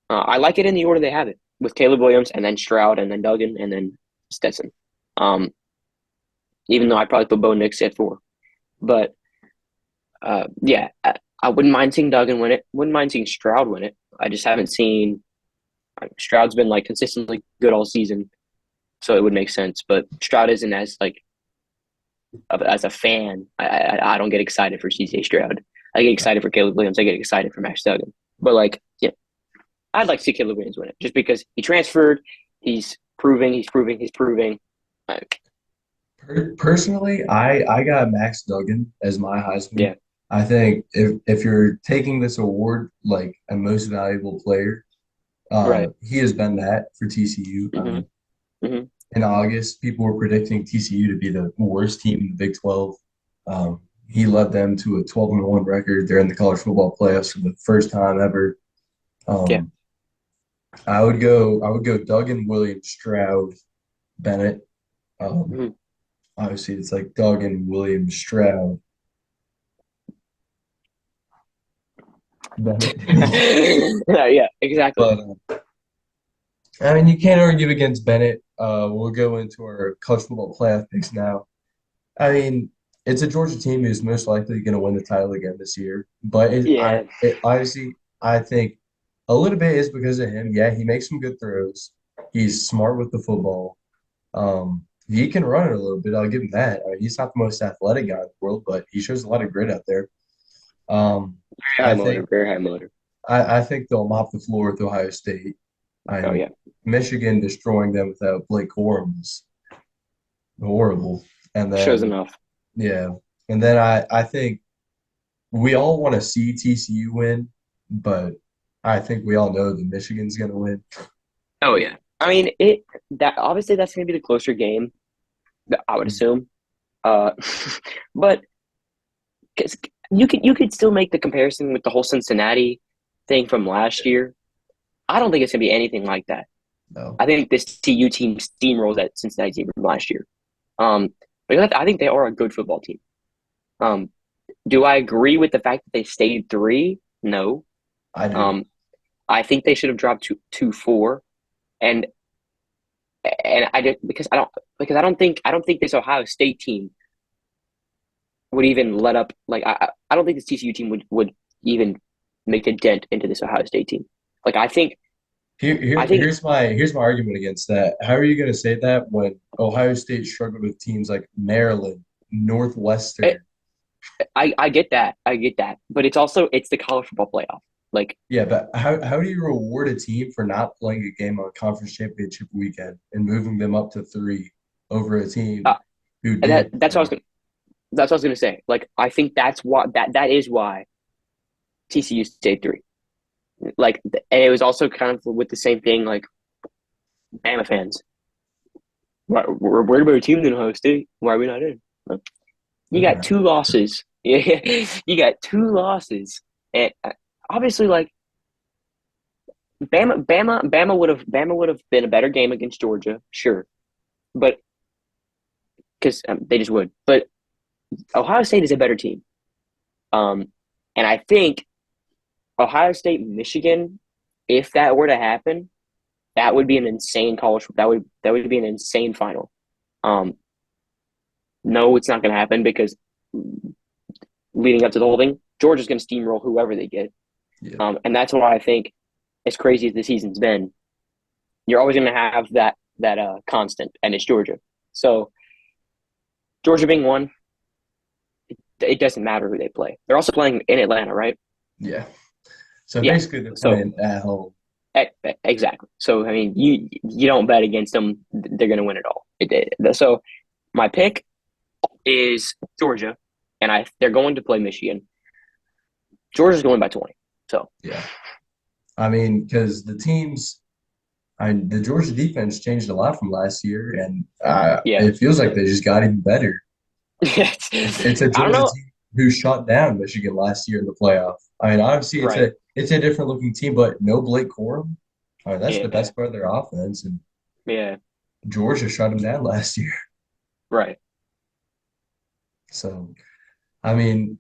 I like it in the order they have it with Caleb Williams and then Stroud and then Duggan and then Stetson. Um, even though I probably put Bo Nix at 4, but yeah, I wouldn't mind seeing Duggan win it. Wouldn't mind seeing Stroud win it. I just haven't seen. Stroud's been like consistently good all season, so it would make sense. But Stroud isn't as like as a fan. I don't get excited for CJ Stroud. I get excited for Caleb Williams. I get excited for Max Duggan. But like, yeah, I'd like to see Caleb Williams win it just because he transferred. He's proving. He's proving. He's proving. Like, Personally, I got Max Duggan as my Heisman. yeah, I think if you're taking this award like a most valuable player, right. he has been that for TCU. hmm hmm In August, people were predicting TCU to be the worst team in the Big 12. He led them to a 12-1 record. They're in the college football playoffs for the first time ever. Yeah. Um, I would go Duggan, Williams, Stroud, Bennett. Um, hmm obviously, it's like Duggan, Williams, Stroud, Bennett. yeah, yeah, exactly. But I mean, you can't argue against Bennett. We'll go into our college football playoff picks now. I mean, it's a Georgia team who's most likely going to win the title again this year. But Yeah, honestly, I think a little bit is because of him. Yeah, he makes some good throws. He's smart with the football. He can run it a little bit. I'll give him that. I mean, he's not the most athletic guy in the world, but he shows a lot of grit out there. Um, very high I motor, think very high motor. I think they'll mop the floor with Ohio State. Oh And yeah, Michigan destroying them without Blake Corum was horrible. And shows then enough. yeah, and then I think we all want to see TCU win, but I think we all know that Michigan's going to win. Oh yeah. I mean, it that obviously that's going to be the closer game, I would assume. Uh, but 'cause you could still make the comparison with the whole Cincinnati thing from last year. I don't think it's going to be anything like that. No, I think this TU team steamrolls that Cincinnati team from last year. Um, because I think they are a good football team. Um, do I agree with the fact that they stayed 3? No. I do. Um, I think they should have dropped to 4, and I did because I don't think this Ohio State team would even let up. Like I don't think this TCU team would even make a dent into this Ohio State team. Like I think Here's my argument against that. How are you going to say that when Ohio State struggled with teams like Maryland, I, Northwestern? I get that, but it's also it's the college football playoff. Like, Yeah, but how do you reward a team for not playing a game on conference championship weekend and moving them up to three over a uh, team who and did play? that's what I was gonna say. Like, I think that is why TCU stayed three. Like, and it was also kind of with the same thing. Like, Bama fans, we're worried about a team than Ohio State. Why are we not in? Like, you They're got not. two losses. You got two losses, and obviously, like Bama would have been a better game against Georgia, sure, but because they just would. But Ohio State is a better team, um, and I think Ohio State, Michigan, if that were to happen, that would be an insane college. That would be an insane final. Um, no, it's not going to happen because leading up to the whole thing, Georgia's going to steamroll whoever they get. Yeah. And that's why I think, as crazy as the season's been, you're always going to have that constant, and it's Georgia. So Georgia being one, it doesn't matter who they play. They're also playing in Atlanta, right? Yeah. So Yeah. basically they're So playing at home. exactly. So I mean, you don't bet against them; they're going to win it all. So my pick is Georgia, and they're going to play Michigan. Georgia's going by 20. So Yeah. I mean, because the Georgia defense changed a lot from last year, and yeah, it feels like they just got even better. It's a I don't Georgia know. team who shut down Michigan last year in the playoff. I mean, obviously Right. it's a different looking team, but no Blake Corum. I mean, that's the Yeah. best part of their offense, and Yeah. Georgia shut them down last year. Right. So, I mean,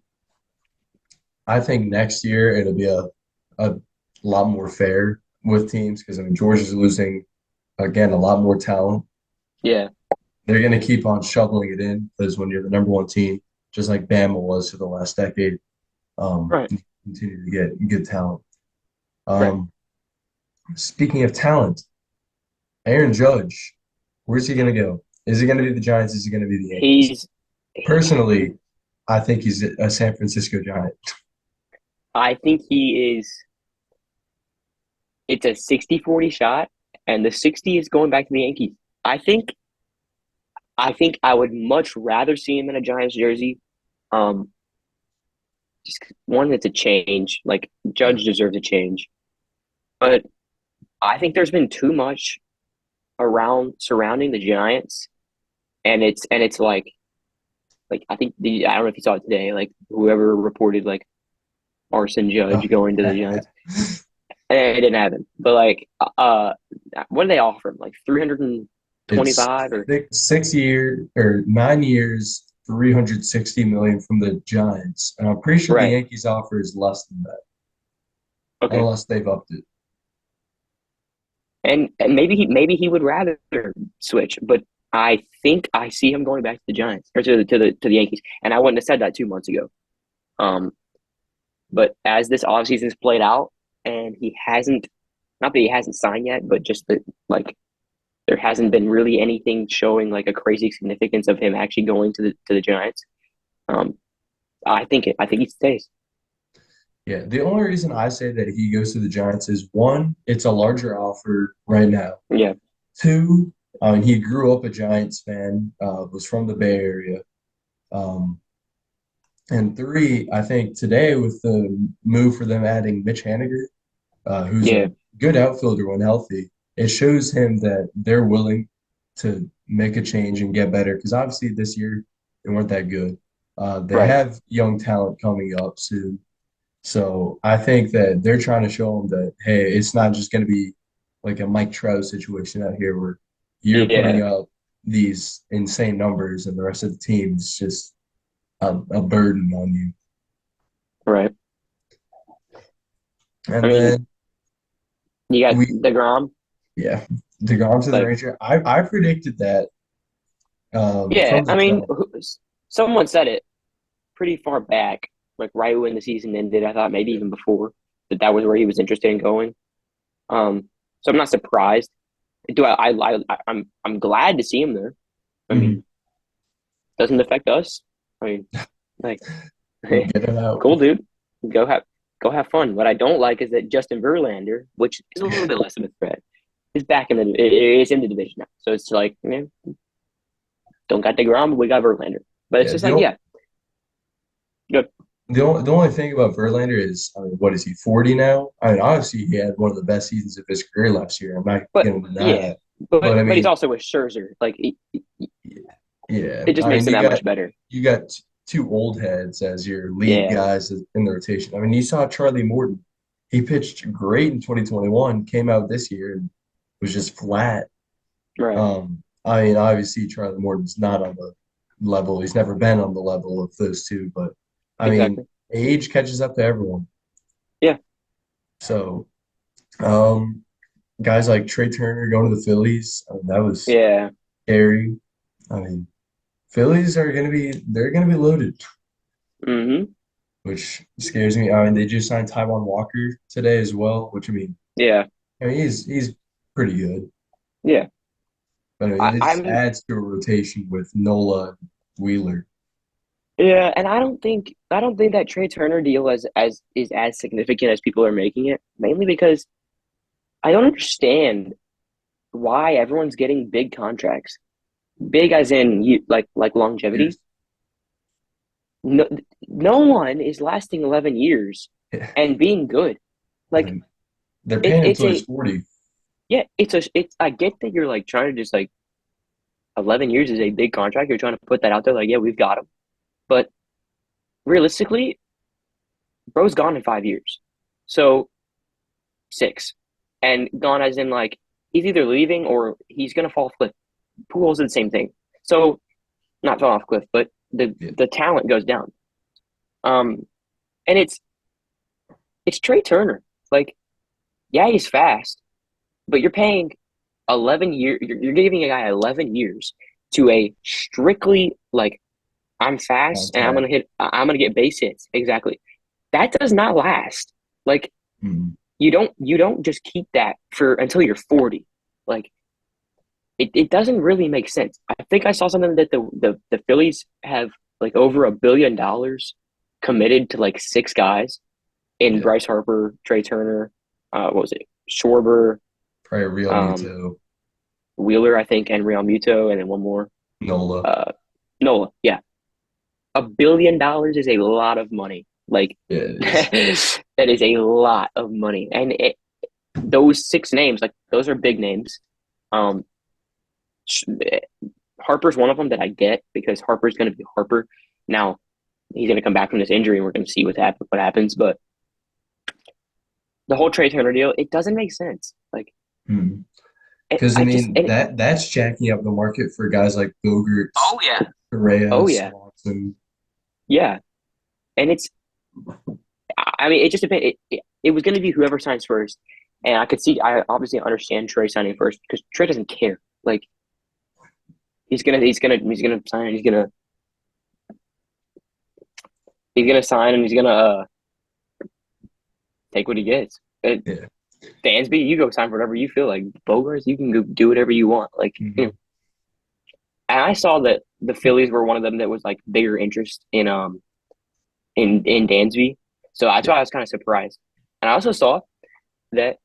I think next year it'll be a lot more fair with teams because I mean Georgia's losing again a lot more talent. Yeah. They're going to keep on shoveling it in because when you're the number one team, just like Bama was for the last decade, Right. you continue to get good talent. Right. Um, Speaking of talent, Aaron Judge, where's he going to go? Is he going to be the Giants? Is he going to be the Yankees? He's. Personally, I think he's a San Francisco Giant. I think he is. It's a 60-40 shot, and the 60 is going back to the Yankees. I think. I think I would much rather see him in a Giants jersey. Um, just one that's a change. Like Yeah. Judge deserves a change, but I think there's been too much around surrounding the Giants, and it's like I think I don't know if you saw it today. Like whoever reported like Arson Oh. Judge going to the Giants, and it didn't happen. But like, what did they offer him? Like It's 325 or 6 year or 9 years, 360 million from the Giants. And I'm pretty sure the right? Yankees offer is less than that, Okay, unless they've upped it. and maybe he would rather switch, but I think I see him going back to the Giants or to the Yankees, and I wouldn't have said that 2 months ago. Um, but as this offseason's played out, and he hasn't, not that he hasn't signed yet, but just that like there hasn't been really anything showing like a crazy significance of him actually going to the Giants. Um, I think he stays. Yeah, the only reason I say that he goes to the Giants is one, it's a larger offer right now. Yeah, Two, he grew up a Giants fan, was from the Bay Area. Um, and three, I think today with the move for them adding Mitch Haniger, who's yeah, a good outfielder when healthy, it shows him that they're willing to make a change and get better. Because obviously this year they weren't that good. They right. have young talent coming up soon. So I think that they're trying to show them that, hey, it's not just going to be like a Mike Trout situation out here where you're putting Yeah, up these insane numbers and the rest of the team is just a burden on you. right. I And mean, then you got we, DeGrom. yeah, to go on to the Like, Ranger, I predicted that yeah, from the I mean, jump. someone said it pretty far back, like right when the season ended. I thought maybe Yeah. even before that was where he was interested in going. So I'm not surprised. I'm glad to see him there. I Mhm. mean, doesn't affect us. I mean, like, Get it out. cool, dude. Go have go have fun. What I don't like is that Justin Verlander, which is a little bit less of a threat, is back in it is in the division now. So it's like, man, don't got DeGrom, but we got Verlander. But it's Yeah, just like, yeah, good. the only thing about Verlander is, I mean, what is he, 40 now? I mean, obviously he had one of the best seasons of his career last year. I'm not But going to deny yeah, that. But I but he's mean, also with Scherzer. Like yeah, it just I makes mean, him that much better. you got two old heads as your lead Yeah, guys in the rotation. I mean, you saw Charlie Morton. He pitched great in 2021, came out this year and was just flat. right. I mean, obviously Charlie Morton's not on the level. He's never been on the level of those two, but I mean, Exactly. age catches up to everyone. Yeah. So, um, guys like Trey Turner going to the Phillies, I mean, that was Yeah. scary. I mean, Phillies are they're gonna be loaded, Mm-hmm. which scares me. I mean, they just signed Taiwan Walker today as well, which Yeah. I mean he's pretty good. Yeah. But I mean, it just I'm adds to a rotation with Nola and Wheeler. yeah, and I don't think that Trey Turner deal as is as significant as people are making it, mainly because I don't understand why everyone's getting big contracts. Big as in you like longevity. Years. No, no one is lasting 11 years Yeah. and being good. I Like mean, they're paying him it's until he's a 40. yeah, it's I get that you're like trying to just like 11 years is a big contract. You're trying to put that out there like, yeah, we've got him. But realistically, bro's gone in 5 years. So six. And gone as in like he's either leaving or he's gonna fall off a cliff. Pujols is the same thing. So not fall off a cliff, but Yeah. the talent goes down. Um and it's Trey Turner. Like, yeah, he's fast, but you're paying 11 years. You're giving a guy 11 years to a strictly like I'm fast and Contact. I'm gonna get base hits. Exactly. That does not last. Like Mhm. you don't just keep that for until you're 40. Like it doesn't really make sense. I think I saw something that the Phillies have like over $1 billion committed to like six guys in Yeah. Bryce Harper, Trey Turner, what was it? Schwarber, Probably Real um, Muto, Wheeler, I think, and Real Muto, and then one more. Nola. Uh, Nola. Yeah, $1 billion is a lot of money. Like Yeah, it is. that is a lot of money, and those six names, like those are big names. Um, Harper's one of them that I get because Harper's going to be Harper. Now he's going to come back from this injury, and we're going to see what happens. But the whole Trey Turner deal, it doesn't make sense. Like Because I I just mean and that's jacking up the market for guys like Bogerts, oh yeah, Correa, oh yeah, Swanson. yeah, and it's I mean it just depends. It was going to be whoever signs first, and I obviously understand Trey signing first because Trey doesn't care. Like he's gonna sign and he's gonna sign and he's gonna take what he gets. Yeah. Dansby, you go sign for whatever you feel like. Bogarts, you can go do whatever you want. Like, you know. hmm And I saw that the Phillies were one of them that was like bigger interest in Dansby. So that's Yeah. why I was kind of surprised. And I also saw that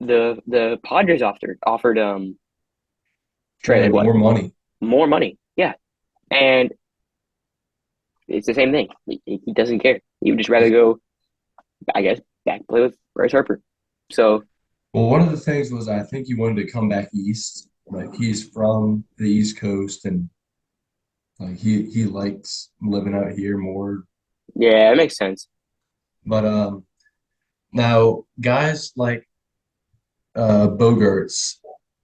the Padres offered Trey Trey like what more money. more money. Yeah, and it's the same thing. He doesn't care. He would just rather go, I guess, back play with Bryce Harper. So Well, one of the things was I think he wanted to come back east. Like he's from the East Coast and like he likes living out here more. yeah, it makes sense. But now guys like Bogarts,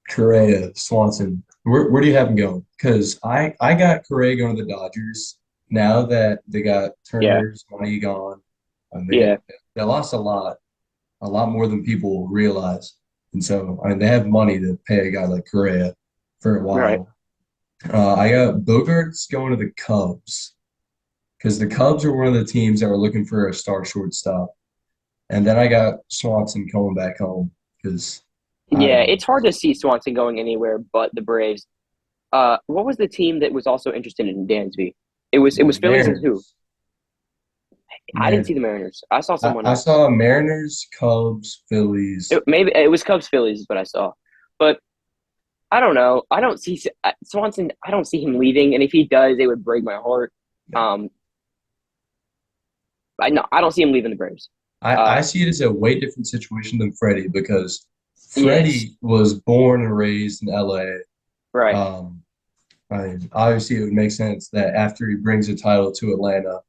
Correa, Swanson, where do you have them going? Because I got Correa going to the Dodgers. Now that they got Yeah, Turner's money gone, yeah, they lost a lot more than people realize. And so, I mean, they have money to pay a guy like Correa for a right. while. I got Bogarts going to the Cubs because the Cubs are one of the teams that were looking for a star shortstop. And then I got Swanson coming back home because I Yeah, don't know. it's hard to see Swanson going anywhere but the Braves. What was the team that was also interested in Dansby? It was The Phillies and who? Mariners. I didn't see Mariners. the Mariners. I saw I, someone I else. saw Mariners, Cubs, Phillies. Maybe it was Cubs Phillies is what I saw, but I don't know. I don't see Swanson. I don't see him leaving, and if he does, it would break my heart. No. Um, I no, I don't see him leaving the Braves. I Uh, see it as a way different situation than Freddie because yes, Freddie was born and raised in LA. right, Um, I mean, obviously, it would make sense that after he brings a title to Atlanta,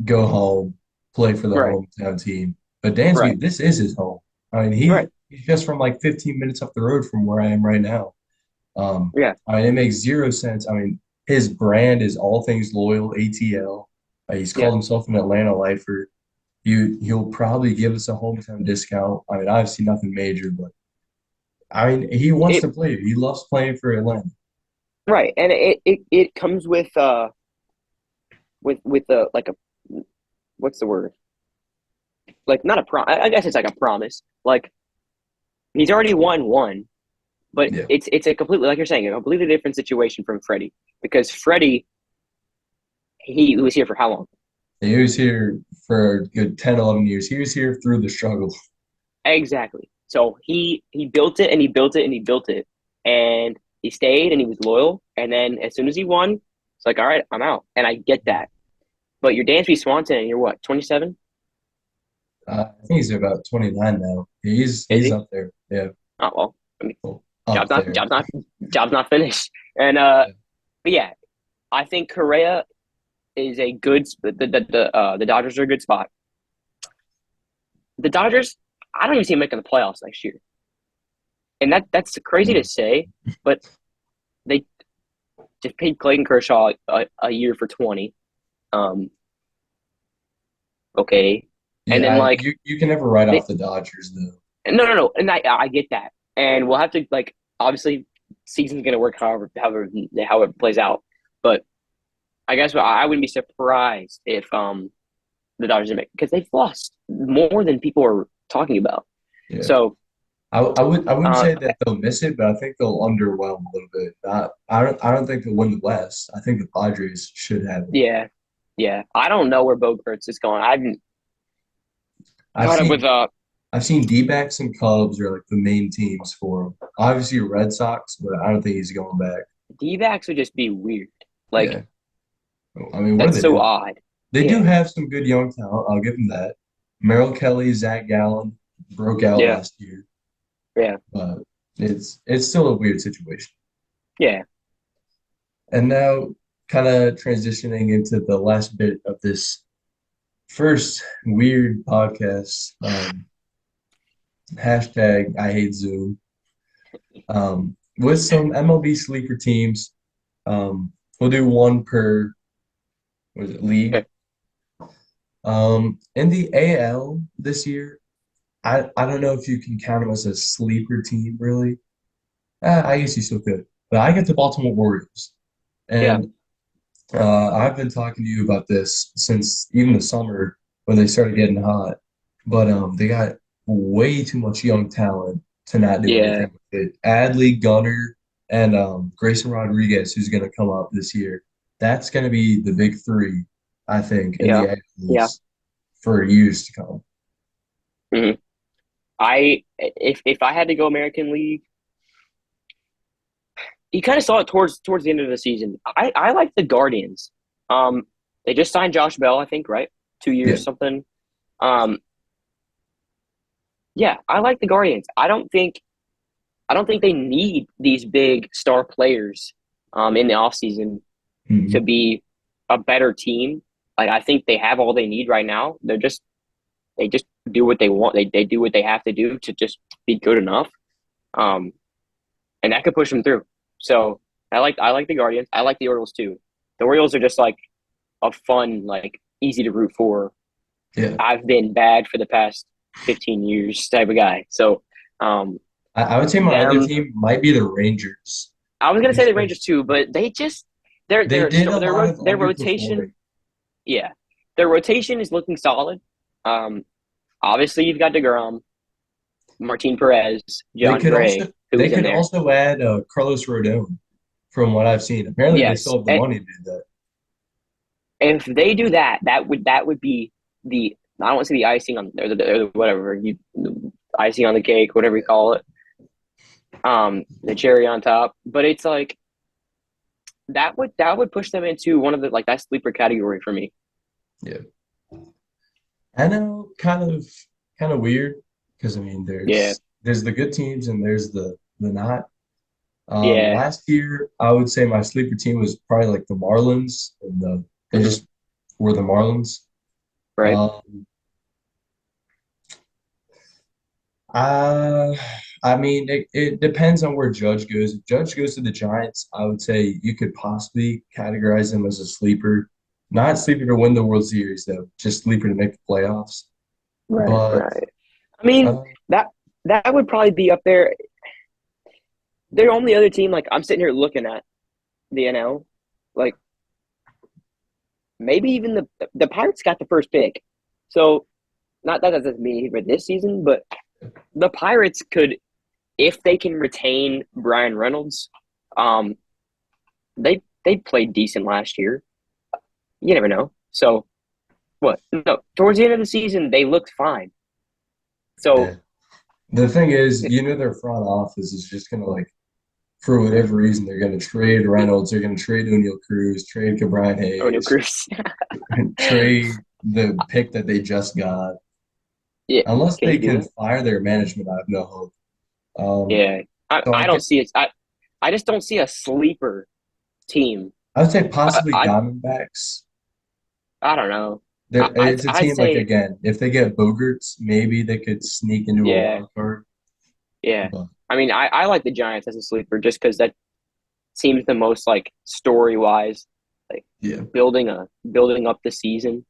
go home, play for the right, hometown team. But right, Dansby, this is his home. I mean, right. he's just from like 15 minutes up the road from where I am right now. Yeah, I mean, it makes zero sense. I mean, his brand is all things loyal, ATL. He's yeah. called himself an Atlanta lifer. He'll probably give us a hometown discount. I mean, obviously nothing major, but I mean, he wants It to play. He loves playing for Atlanta. right, and it comes with like a what's the word? Like not a prom. I guess it's like a promise. Like he's already won one, but Yeah. it's a completely like you're saying a completely different situation from Freddie because Freddie he was here for how long? He was here for a good 10, 11 years. He was here through the struggle. Exactly. So he built it and he built it and he built it and he stayed and he was loyal. And then as soon as he won, it's like, all right, I'm out. And I get that. But you're Dansby Swanson and you're what, 27? I think he's about 29 now. Is He's he? up there. Yeah. Oh well. I mean, Well, job's up not there. job's not job's not finished. And Yeah. but yeah, I think Correa is a good the Dodgers are a good spot. The Dodgers, I don't even see them making the playoffs next year. And that's crazy to say, but they just paid Clayton Kershaw a year for 20. Um, okay. And then Yeah, like you can never write they off the Dodgers though. no, and I get that, and we'll have to like obviously season's gonna work however it plays out, but I guess I wouldn't be surprised if the Dodgers didn't make because they've lost more than people are talking about. Yeah. So I wouldn't uh say that they'll miss it, but I think they'll underwhelm a little bit. I don't think they'll win the West. I think the Padres should have it. yeah yeah I don't know where Bogarts is going. I haven't I've caught up with seen I've seen D-backs and Cubs are like the main teams for him. Obviously Red Sox, but I don't think he's going back. D-backs would just be weird. Like Yeah. I mean, what are that's they so doing? odd. They do Yeah have some good young talent. I'll give them that. Merrill Kelly, Zach Gallen broke out yeah last year, yeah but it's still a weird situation. yeah. And now, kind of transitioning into the last bit of this first weird podcast. Hashtag I hate Zoom. With some MLB sleeper teams. We'll do one per was it league. In the AL this year, I don't know if you can count them as a sleeper team, really. I guess you still could. But I get the Baltimore Orioles. Yeah. And I've been talking to you about this since even the summer when they started getting hot. But they got way too much young talent to not do Yeah. anything with it. Adley, Gunner, and Grayson Rodriguez, who's going to come up this year. That's going to be the big three, I think, in the Yeah. AL Yeah. East for years to come. hmm if I had to go American League, you kind of saw it towards the end of the season. I like the Guardians. Um, they just signed Josh Bell, I think, right? 2 years, Yeah. something. Um, yeah, I like the Guardians. I don't think they need these big star players in the offseason to Mhm. be a better team. Like I think they have all they need right now. They just do what they want. They do what they have to do to just be good enough. Um, and that could push them through. So I like the Guardians. I like the Orioles too. The Orioles are just like a fun, like easy to root for. Yeah. I've been bad for the past 15 years type of guy. So I would say my other them team might be the Rangers. I was gonna say Just the 'cause Rangers too, but they just their they their did a lot of their rotation, underperforming. yeah, their rotation is looking solid. Um, obviously you've got DeGrom, Martin Perez, John Gray, They who's in could there. also add Carlos Rodon, from what I've seen. Apparently, they Yes, still have the and money to do that. if they do that, that would be. the I don't want to say the icing on or the whatever you icing on the cake, whatever you call it, the cherry on top. But it's like that would push them into one of the like that sleeper category for me. Yeah. I know, kind of weird because I mean Yeah, there's the good teams and there's the not. yeah, Last year I would say my sleeper team was probably like the Marlins and they hmm just were the Marlins. right, Um, uh, I mean it depends on where Judge goes. If Judge goes to the Giants, I would say you could possibly categorize him as a sleeper. Not sleeper to win the World Series though, just sleeper to make the playoffs. right, But right. I mean uh, that that would probably be up there. Their only other team, like I'm sitting here looking at the NL, like maybe even the Pirates got the first pick. So not that doesn't mean for this season, but the Pirates could, if they can retain Brian Reynolds, um, they played decent last year. You never know. So what? No, towards the end of the season, they looked fine. So yeah. The thing is, their front office is just gonna like, for whatever reason, they're gonna trade Reynolds, they're gonna trade O'Neal Cruz, trade Cabrian O'Neal Hayes, Cruz. trade the pick that they just got. Yeah, Unless can they you do can that? fire their management, I have no hope. Yeah, I, So I I don't get, see it. I just don't see a sleeper team. I would say possibly I Diamondbacks. I don't know. It's a I'd team like say again, if they get Bogarts, maybe they could sneak into a yeah, wild card. yeah. But I mean, I like the Giants as a sleeper just because that seems the most like story wise, like yeah, building up the season.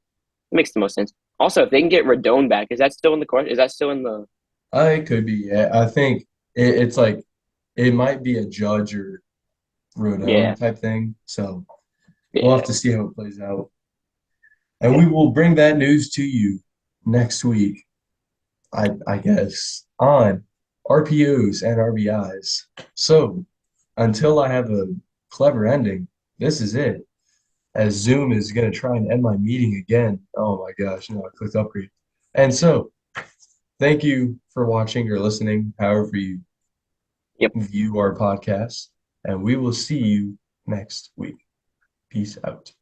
It makes the most sense. Also, if they can get Radone back, is that still in the question? Is that still in the? it could be. Yeah, I think it's like it might be a Judge or Yeah, Rodon type thing. So we'll have yeah, to see how it plays out. And we will bring that news to you next week, I guess, on RPOs and RBIs. So until I have a clever ending, this is it. As Zoom is going to try and end my meeting again. Oh my gosh, no, I clicked upgrade. And so thank you for watching or listening, however you yep. view our podcast. And we will see you next week. Peace out.